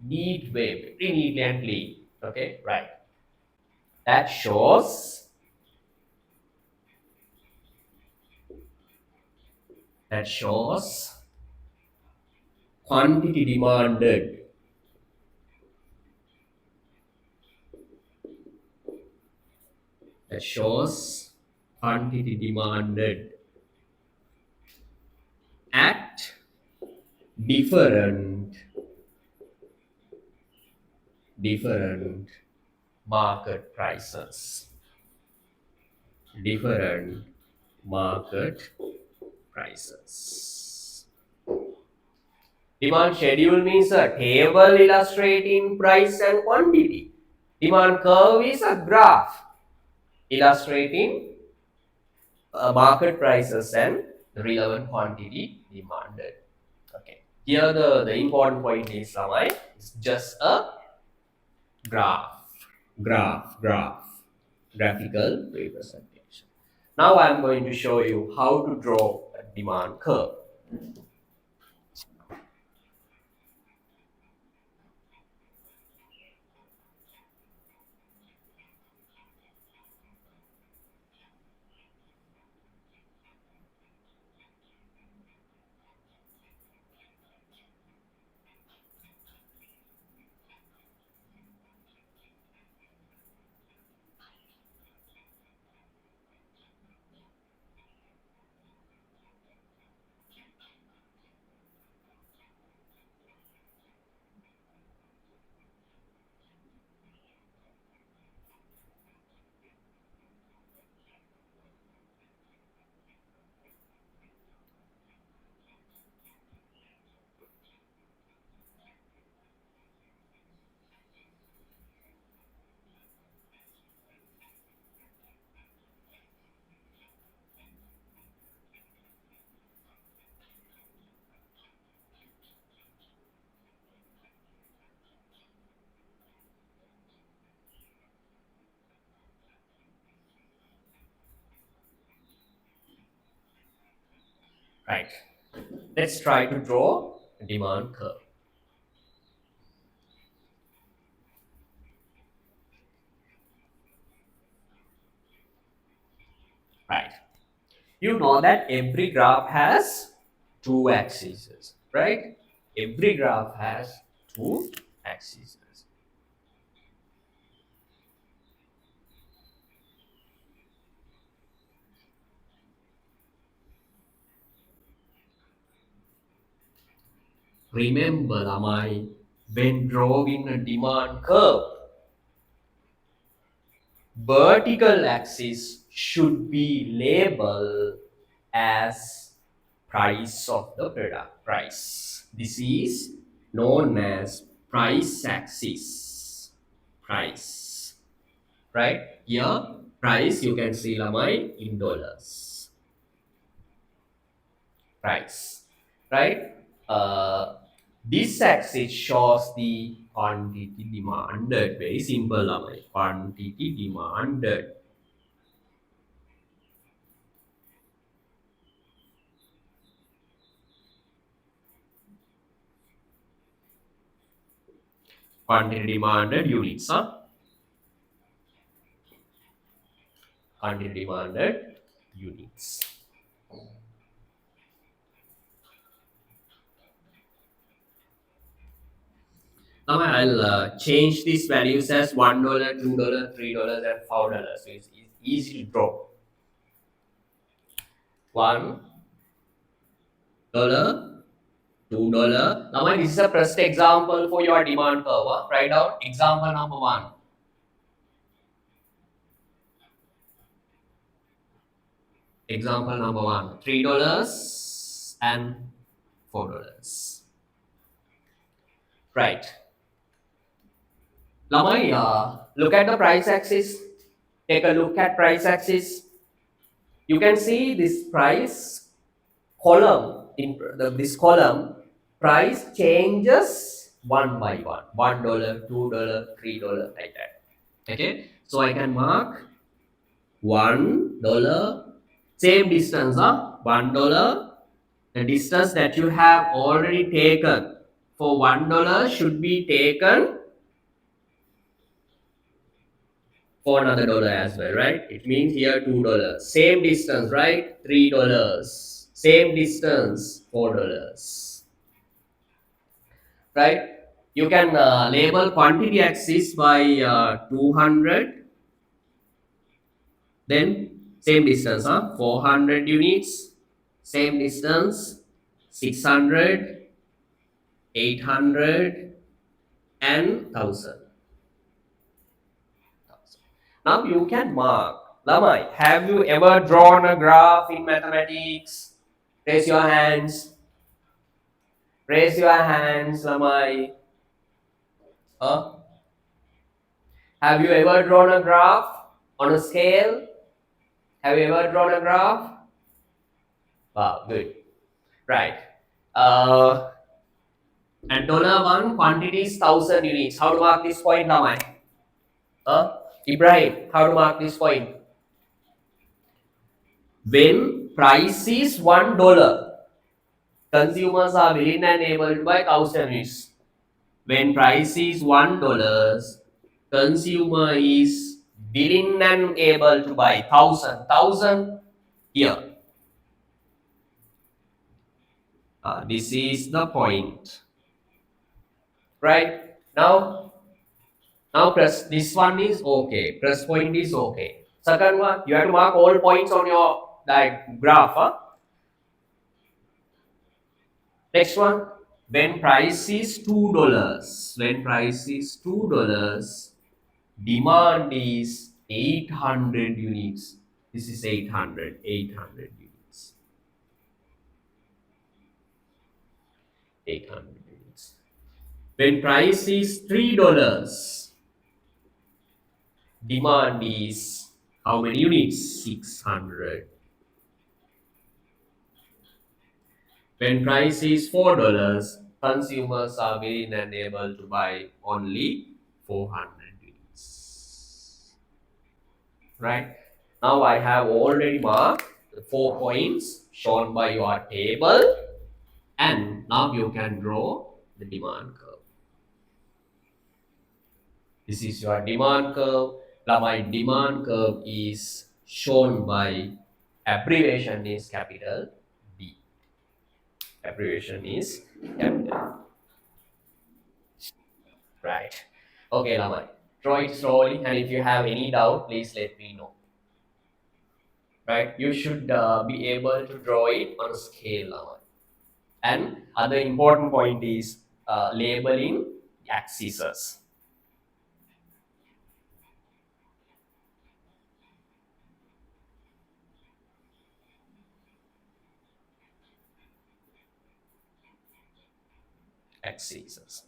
Neat way, very neatly and clean. Okay, right. That shows that shows quantity demanded. That shows quantity demanded at different different market prices. Different market prices. Demand schedule means a table illustrating price and quantity. Demand curve is a graph illustrating market prices and the relevant quantity demanded. Okay. Here the important point is Ramai, it's just a graphical representation. Now I am going to show you how to draw a demand curve. Right. Let's try to draw a demand curve. Right. You know that every graph has two axes, right? Every graph has two axes. Remember, Lamai, when drawing a demand curve, vertical axis should be labeled as price of the product, price. This is known as price axis, price, right? Here, price you can see Lamai in dollars, price, right? This axis shows the quantity demanded, very simple Lamai, quantity demanded. Quantity demanded units, huh? Quantity demanded units. Now I'll change these values as $1, $2, $3, and $4. So it's easy to draw. $1, $2. Now this is a first example for your demand curve. Huh? Write down example number 1. Example number 1, $3 and $4. Right. Lamai, look at the price axis. Take a look at price axis. You can see this price column. In this column, price changes one by one. $1, $2, $3, like that. Okay. So I can mark $1. Same distance, huh? $1. The distance that you have already taken for $1 should be taken for another dollar as well, right? It means here $2. Same distance, right? $3. Same distance, $4. Right? You can label quantity axis by 200. Then same distance, huh? 400 units. Same distance, 600, 800, and 1000. Now you can mark. Lamai, have you ever drawn a graph in mathematics? Raise your hands. Raise your hands, Lamai. Huh? Have you ever drawn a graph on a scale? Have you ever drawn a graph? Wow, good. Right. And $1 quantity is 1000 units. How to mark this point, Lamai? Huh? Ibrahim, how to mark this point? When price is $1, consumers are willing and able to buy 1000 units. When price is $1, consumer is willing and able to buy 1000 here. This is the point, right? Now press this one is okay. Press point is okay. Second one, you have to mark all points on your graph. Huh? Next one, when price is $2, when price is $2, demand is 800 units. This is 800 units. 800 units. When price is $3, demand is how many units? 600. When price is $4, consumers are willing and able to buy only 400 units. Right? Now I have already marked the 4 points shown by your table, and now you can draw the demand curve. This is your demand curve. Now my demand curve is shown by abbreviation is capital D. Abbreviation is capital. Right. Okay, Lamai. Draw it slowly, and if you have any doubt, please let me know. Right? You should be able to draw it on a scale, Lamai. And other important point is labeling axes. axes.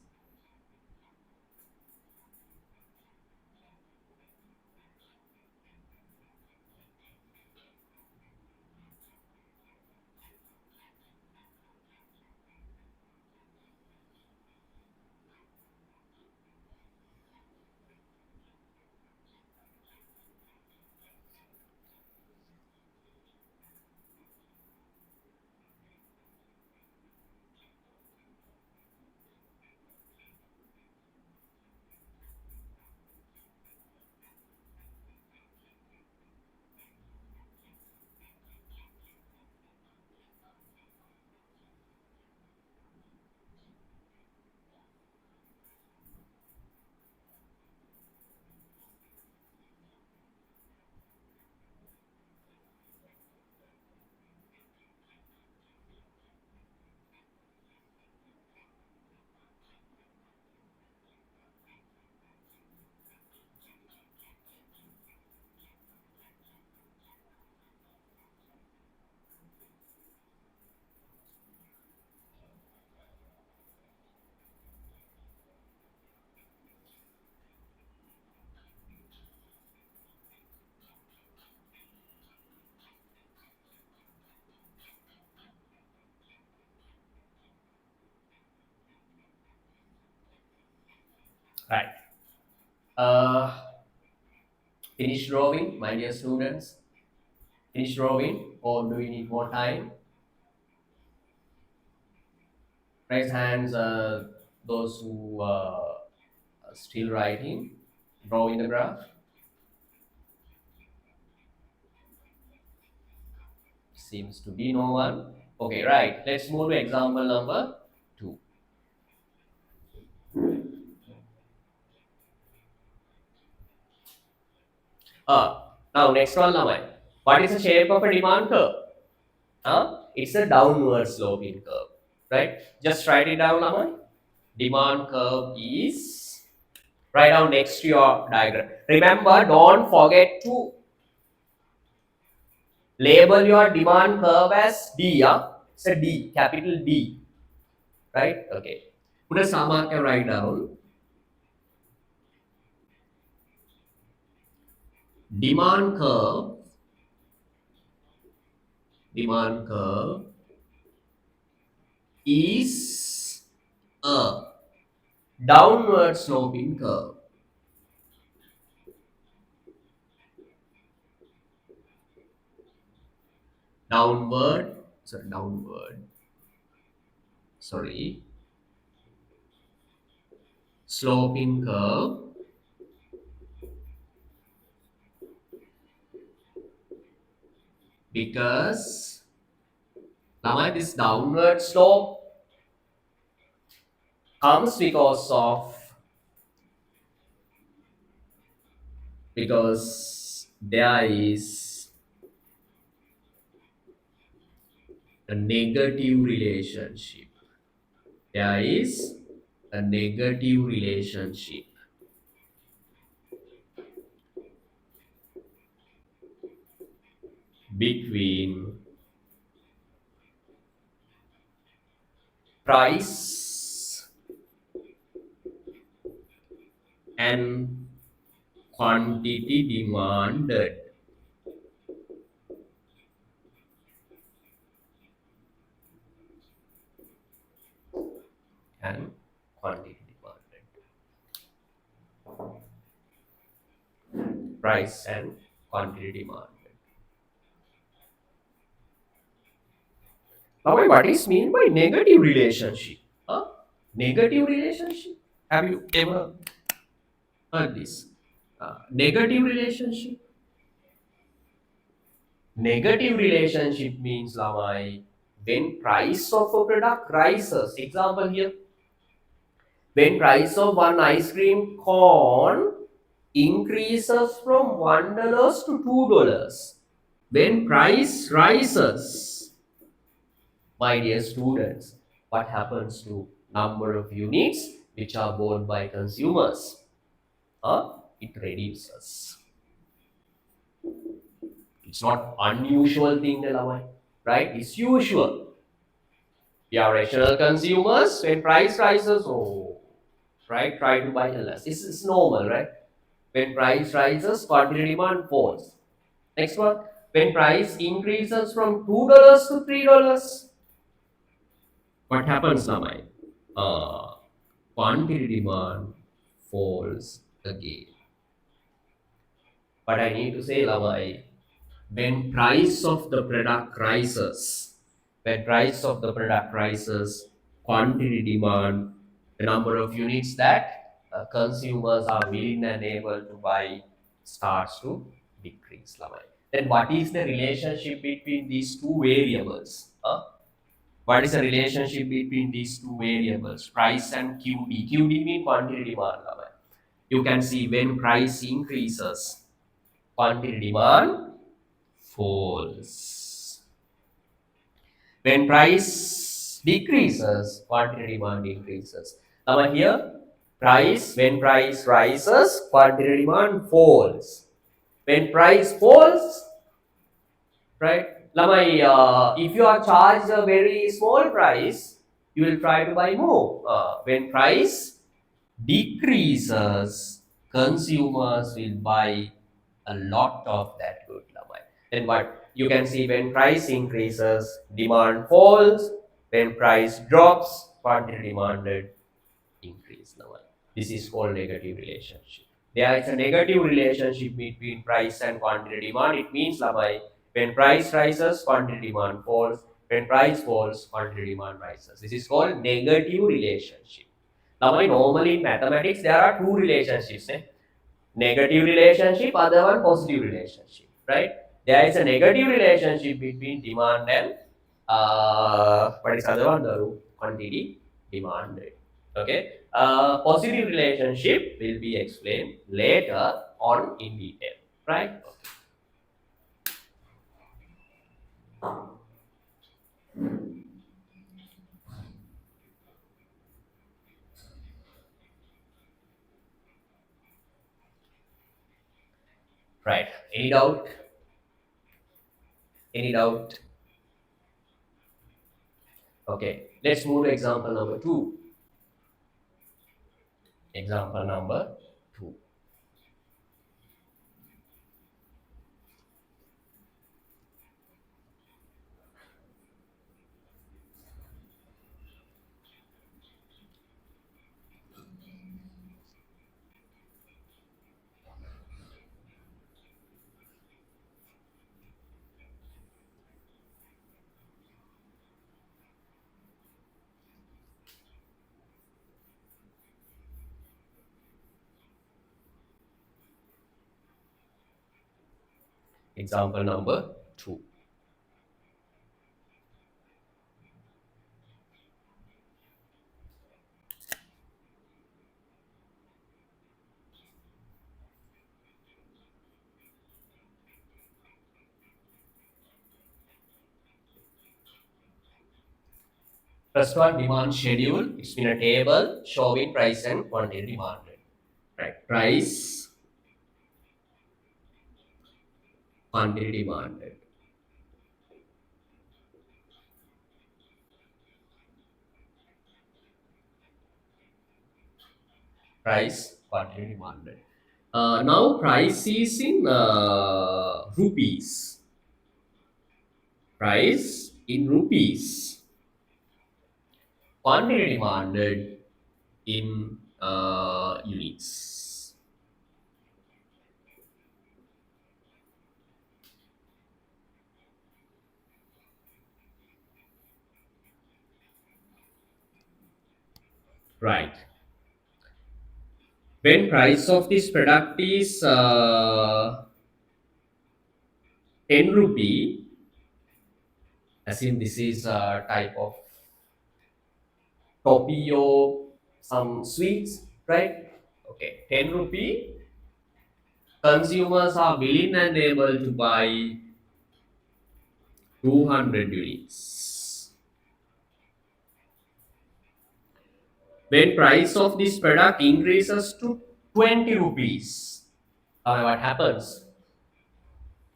Right. Uh, finish drawing, my dear students. Finish drawing, or do we need more time? Raise hands, those who are still writing, drawing the graph. Seems to be no one. Okay, right. Let's move to example number 2. Now next one, Lamai. What is the shape of a demand curve? It's a downward sloping curve, right? Just write it down, Lamai. Demand curve is right down next to your diagram. Remember, don't forget to label your demand curve as D. It's a D, capital D, right? Okay. Put a Sama can write down. Demand curve is a downward sloping curve. Downward, sloping curve because now this downward slope comes because there is a negative relationship. There is a negative relationship between price and quantity demanded. And quantity demanded. Price and quantity demanded. Now, what is mean by negative relationship? Negative relationship? Have you ever heard this? Negative relationship? Negative relationship means Lamai, when price of a product rises. Example here. When price of one ice cream cone increases from $1 to $2. When price rises, my dear students, what happens to number of units which are bought by consumers? It reduces. It's not unusual thing, right? It's usual. We are rational consumers. When price rises, oh, right, try to buy less. It's normal, right? When price rises, quantity demand falls. Next one, when price increases from $2 to $3, what happens, Lamai? Quantity demand falls again. But I need to say, Lamai, when price of the product rises, when price of the product rises, quantity demand, the number of units that consumers are willing and able to buy starts to decrease. Lamai. Then what is the relationship between these two variables? What is the relationship between these two variables, price and QD? QD means quantity demand. Lamai. You can see when price increases, quantity demand falls. When price decreases, quantity demand increases. Now here, when price rises, quantity demand falls. When price falls, right? Lamai, if you are charged a very small price, you will try to buy more. When price decreases, consumers will buy a lot of that good. Lamai. Then what you can see, when price increases, demand falls. When price drops, quantity demanded increase. Lamai. This is called negative relationship. There is a negative relationship between price and quantity demand. It means, Lamai, when price rises, quantity demand falls. When price falls, quantity demand rises. This is called negative relationship. Now, normally in mathematics, there are two relationships. Negative relationship, other one positive relationship, right? There is a negative relationship between demand and what is other one? The quantity demanded. Okay. Positive relationship will be explained later on in detail, right? Right. Any doubt? Any doubt? Okay. Let's move to example number two. Example number two. Example number two. First one, demand schedule. It's been a table showing price and quantity demanded. Right. Price, quantity demanded. Price, quantity demanded. Now price is in rupees. Price in rupees. Quantity demanded in units. Right. When price of this product is 10 rupee, as in this is a type of topio, some sweets, right? Okay, 10 rupee. Consumers are willing and able to buy 200 units. When price of this product increases to 20 rupees, what happens?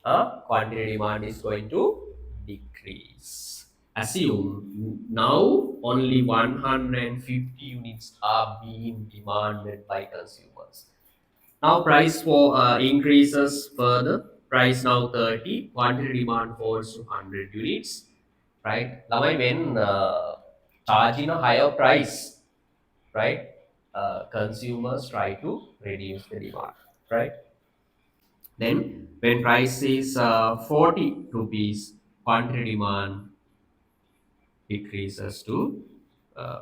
Quantity demand is going to decrease. Assume now only 150 units are being demanded by consumers. Now price for increases further. Price now 30, quantity demand falls to 100 units, right? Now when charging a higher price, right? Consumers try to reduce the demand, right? Then when price is 40 rupees, quantity demand decreases to uh,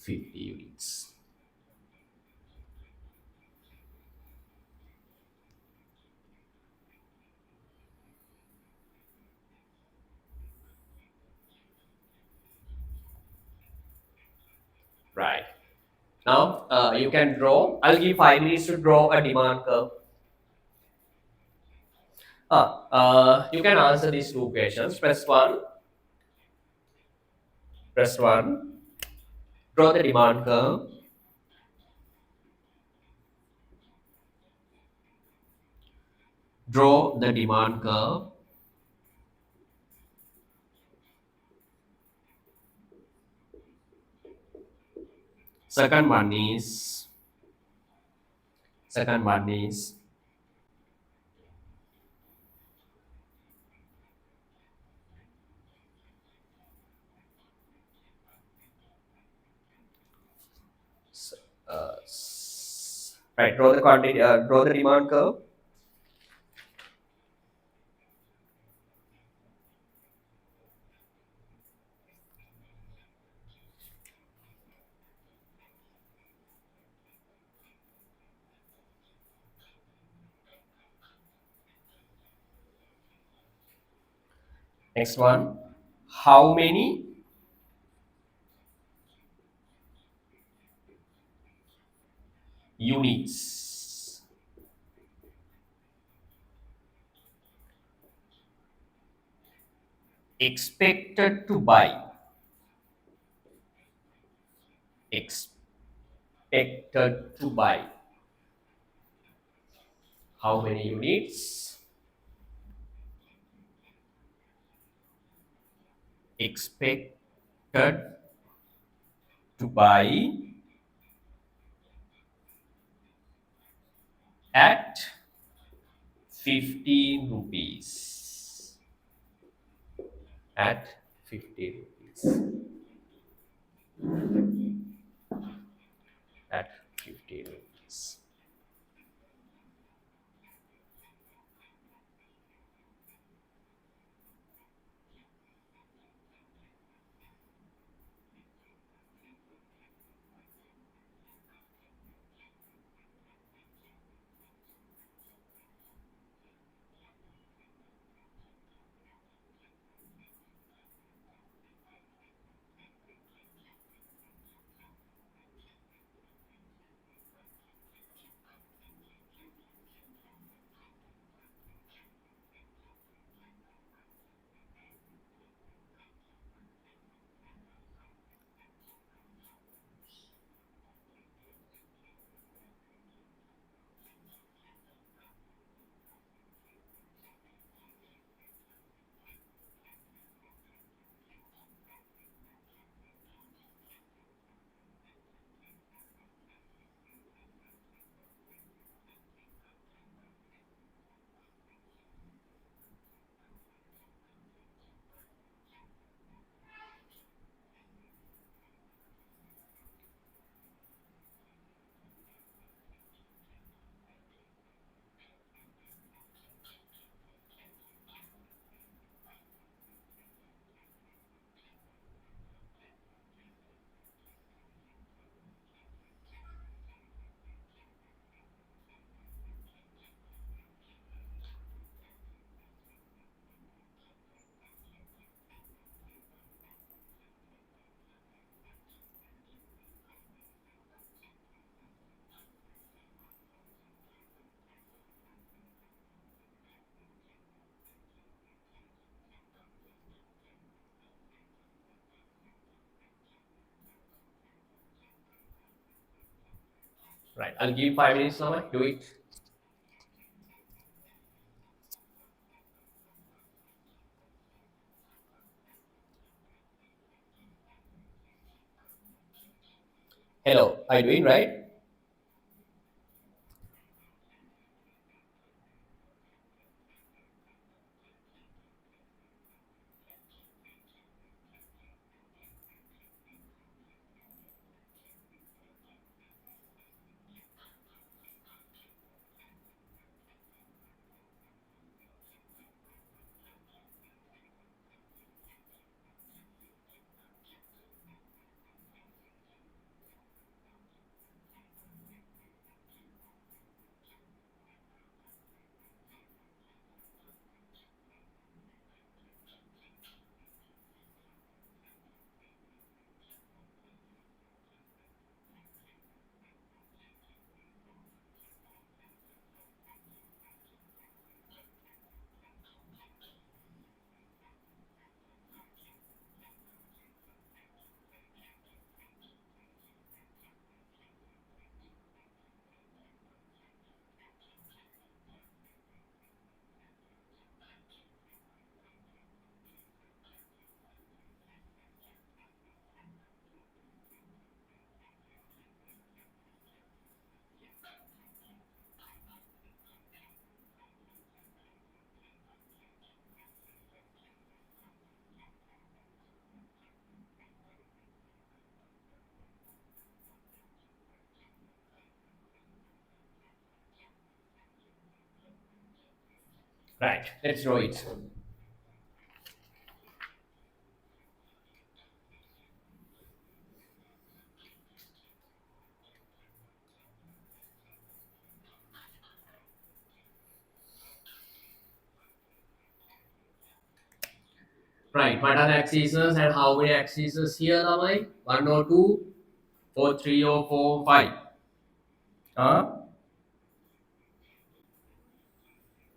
50 units. Right. Now you can draw. I'll give 5 minutes to draw a demand curve. You can answer these two questions. Press one. Press one. Draw the demand curve. Draw the demand curve. Second one is. Second one is. Right. Draw the quantity. Draw the demand curve. Next one. How many units expected to buy? Expected to buy. How many units expected to buy at 15 rupees? At 15 rupees. At 15 rupees. Right. I'll give 5 minutes now. Do it. Hello, are you doing right? Right, let's draw it. Right, what are the axes and how many axes here am I? 1 or 2 or 3 or 4, 5? Huh?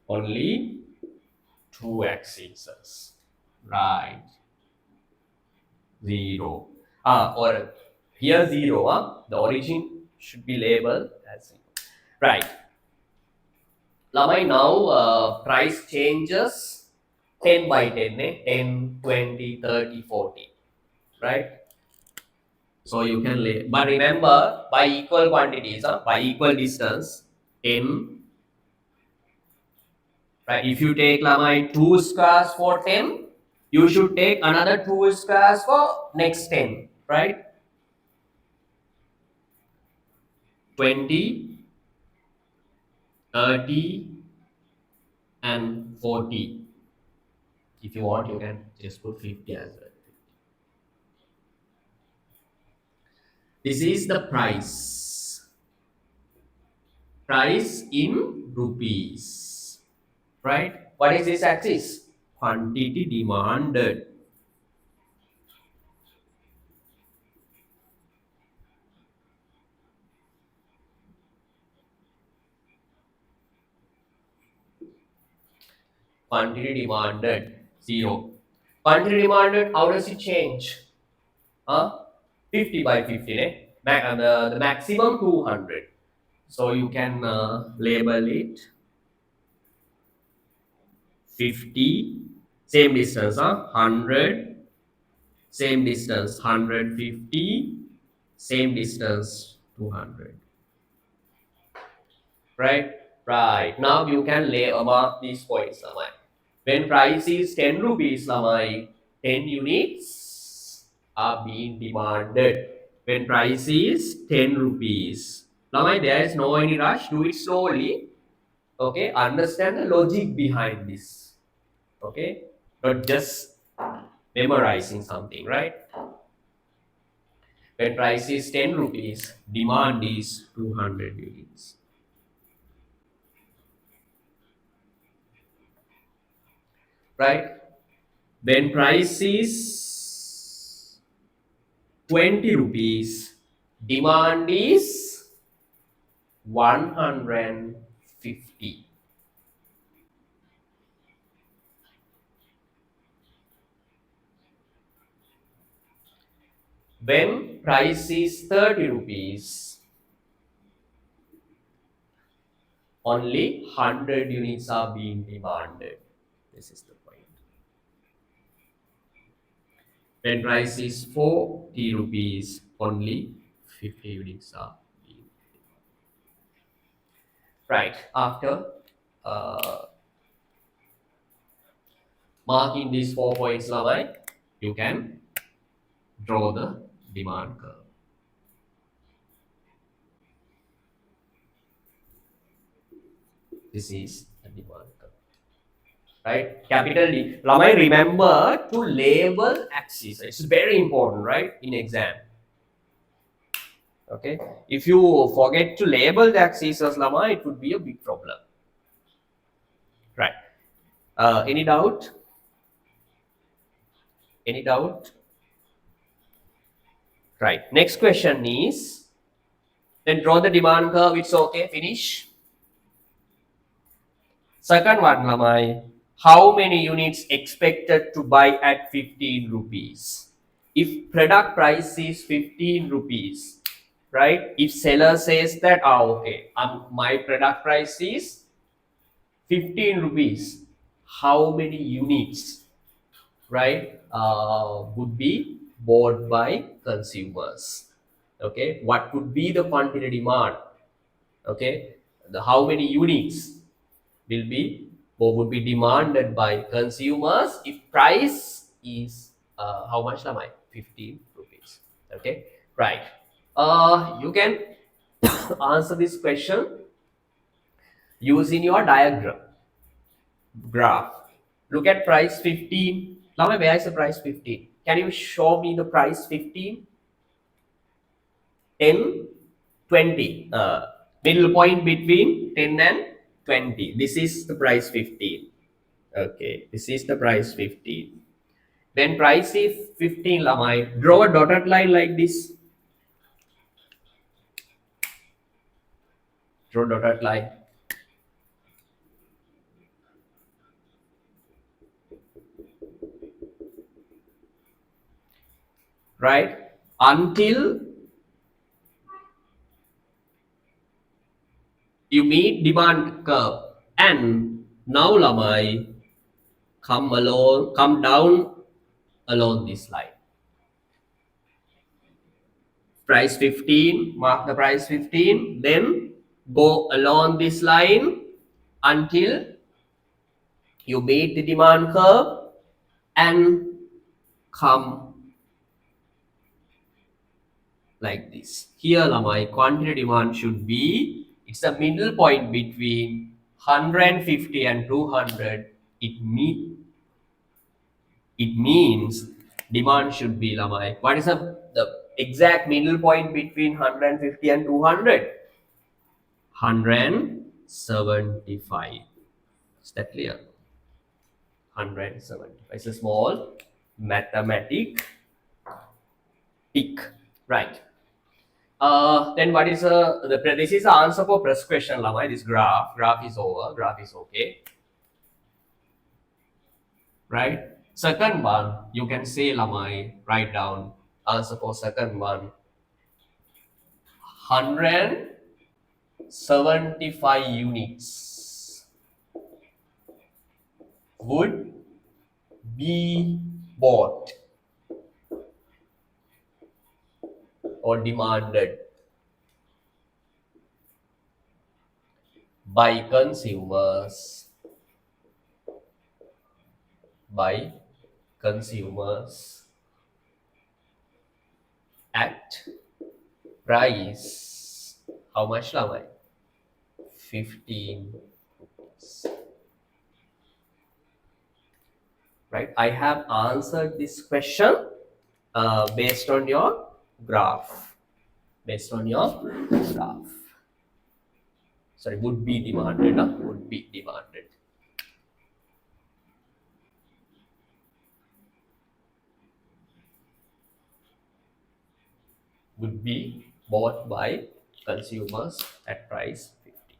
Only 2 axes. Right, 0. Or here 0, the origin should be labeled as 0. Right, Lamai now price changes 10 by 10, 10, 20, 30, 40. Right? So you can lay, but remember by equal quantities, by equal distance, 10, right? If you take Lamai 2 squares for 10, you should take another 2 squares for next 10, right? 20, 30, and 40. If you want, you can just put 50 as well. This is the price. Price in rupees. Right? What is this axis? Quantity demanded. Quantity demanded 0. Quantity demanded, how does it change? 50 by 50, the maximum 200. So you can label it 50, same distance, 100, same distance 150, same distance 200. Right? Right. Now you can lay mark these points. When price is 10 rupees, 10 units are being demanded. When price is 10 rupees, there is no any rush. Do it slowly. Okay. Understand the logic behind this. Okay. Not just memorizing something, right? When price is 10 rupees, demand is 200 units. Right? When price is 20 rupees, demand is 150. When price is 30 rupees, only 100 units are being demanded. This is the point. When price is 40 rupees, only 50 units are being. Right. After marking these 4 points, lamai, you can draw the demand curve. This is the demand curve. Right? Capital D. Lamai, remember to label axis. It's very important, right? In exam. Okay. If you forget to label the axis as lamai, it would be a big problem. Right. Any doubt? Any doubt? Right. Next question is, then draw the demand curve. It's okay. Finish. Second one, lamai. How many units expected to buy at 15 rupees? If product price is 15 rupees, right? If seller says that, okay, my product price is 15 rupees, how many units, right, would be bought by consumers? Okay, what would be the quantity demand? Okay, how many units will be or would be demanded by consumers if price is how much am I? 15 rupees. Okay, right. You can answer this question using your diagram graph. Look at price 15. Lama, where is the price 15? Can you show me the price 15? 10, 20. Middle point between 10 and 20. This is the price 15. Okay, this is the price 15. Then price is 15 lamai. Draw a dotted line like this. Draw dotted line. Right? Until you meet demand curve. And now lamai, come down along this line. Price 15, mark the price 15, then go along this line until you meet the demand curve and come like this. Here my quantity demand should be, it's the middle point between 150 and 200. It means demand should be lamai. What is the exact middle point between 150 and 200? 175. Is that clear? 175. It's a small mathematic tick. Right. Then what is this is the answer for first question, lamai. This graph is over. Graph is okay. Right. Second one, you can say lamai. Write down answer for second one. 175 units would be bought or demanded by consumers at price how much lamai? 15. Right, I have answered this question based on your graph. Sorry, would be demanded. Would be demanded. Would be bought by consumers at price 50.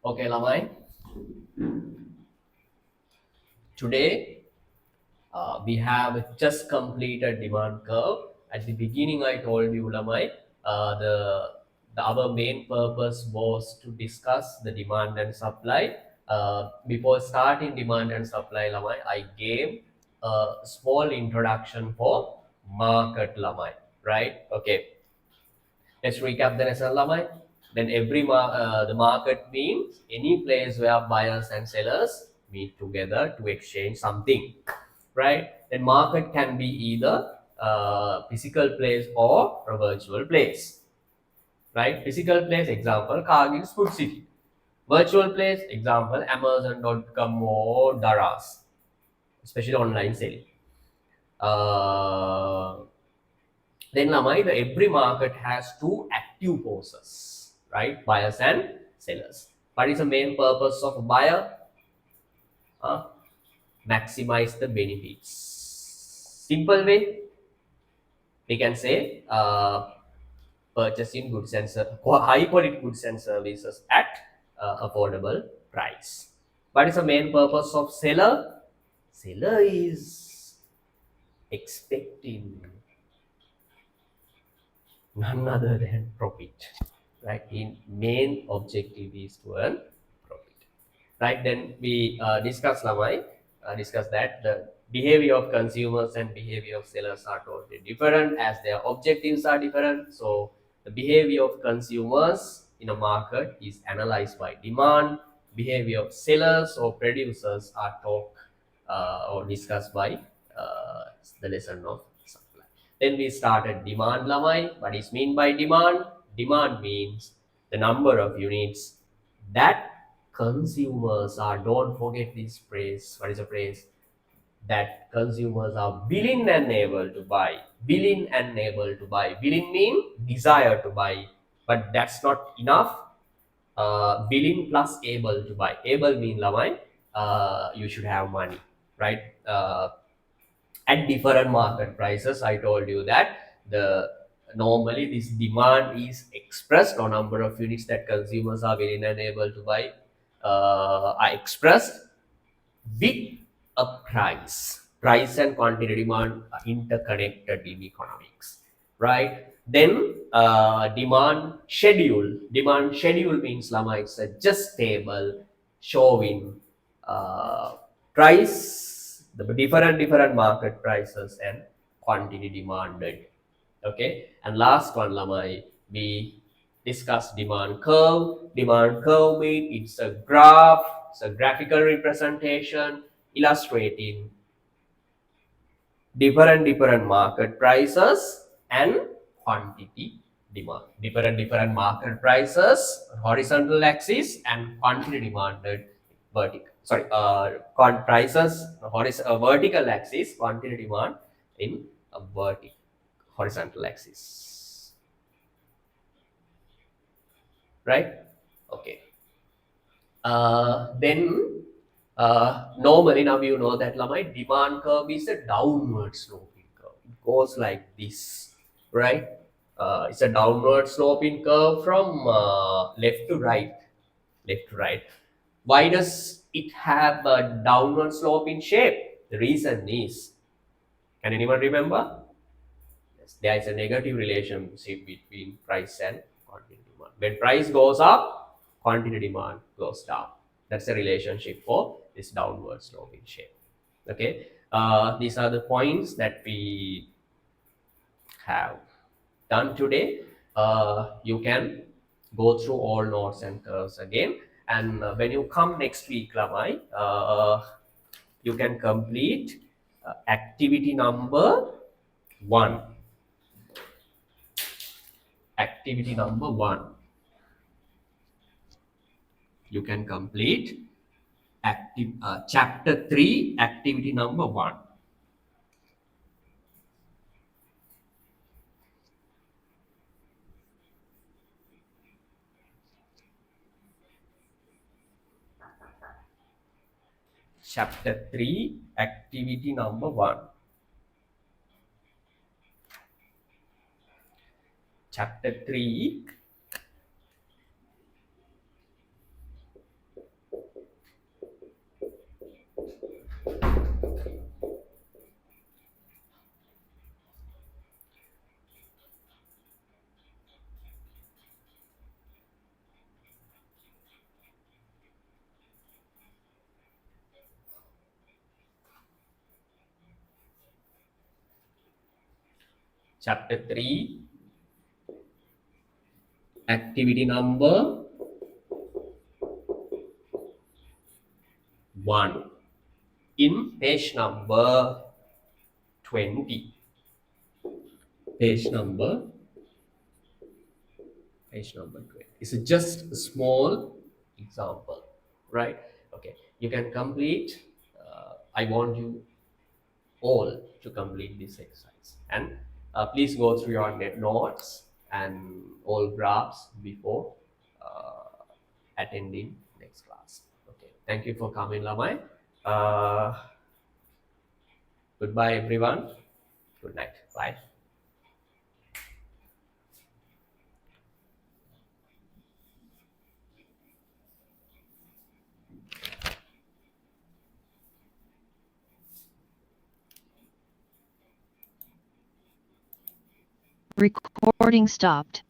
Okay, Lamai. Today we have just completed demand curve. At the beginning, I told you, Lamai, our main purpose was to discuss the demand and supply. Before starting demand and supply, Lamai, I gave a small introduction for market, Lamai. Right? Okay. Let's recap the lesson, Lamai. Then the market means any place where buyers and sellers meet together to exchange something, right? Then market can be either a physical place or a virtual place, right? Physical place, example, Cargill's Food City. Virtual place, example, Amazon.com or Daras, especially online selling. Uh, then Lamai, every market has two active forces, right? Buyers and sellers. What is the main purpose of a buyer? Maximize the benefits. Simple way, we can say purchasing goods and high quality goods and services at affordable price. What is the main purpose of seller? Seller is expecting none other than profit, right? In main objective is to earn profit, right? Then we discuss that the behavior of consumers and behavior of sellers are totally different as their objectives are different. So the behavior of consumers in a market is analyzed by demand. Behavior of sellers or producers are talked or discussed by the lesson of supply. Then we started demand, Lamai. What is mean by demand? Demand means the number of units that consumers are, don't forget this phrase. What is the phrase? That consumers are willing and able to buy. Willing and able to buy. Willing mean desire to buy, but that's not enough. Willing plus able to buy. Able mean, Lamai, you should have money, right? At different market prices. I told you that the normally this demand is expressed or number of units that consumers are willing and able to buy are expressed with a price. Price and quantity demand are interconnected in economics, right? Then demand schedule means, Lama, it's a just table showing uh, price, the different market prices and quantity demanded. Okay, and last one, Lamai, we discuss demand curve. Demand curve means it's a graph, it's a graphical representation illustrating different market prices and quantity demand. Different market prices, horizontal axis, and quantity demanded vertical. Sorry, prices, vertical axis, quantity demand in a vertical horizontal axis, right? Okay. Then normally now you know that, Lamai, demand curve is a downward sloping curve. It goes like this, right? It's a downward sloping curve from left to right. Left to right. Why does it have a downward sloping shape? The reason is, can anyone remember? Yes, there is a negative relationship between price and quantity demand. When price goes up, quantity demand goes down. That's the relationship for this downward sloping shape. Okay, these are the points that we have done today. You can go through all notes and curves again. And when you come next week, Lamai, you can complete activity number 1. Activity number 1. You can complete chapter 3, activity number 1. Chapter 3, activity number 1. Chapter 3, Chapter 3, activity number 1 in page number 20. Page number 20. It's just a small example, right? Okay, you can complete. I want you all to complete this exercise, and please go through your notes and all graphs before attending next class. Okay, thank you for coming, Lamai. Goodbye, everyone. Good night. Bye. Recording stopped.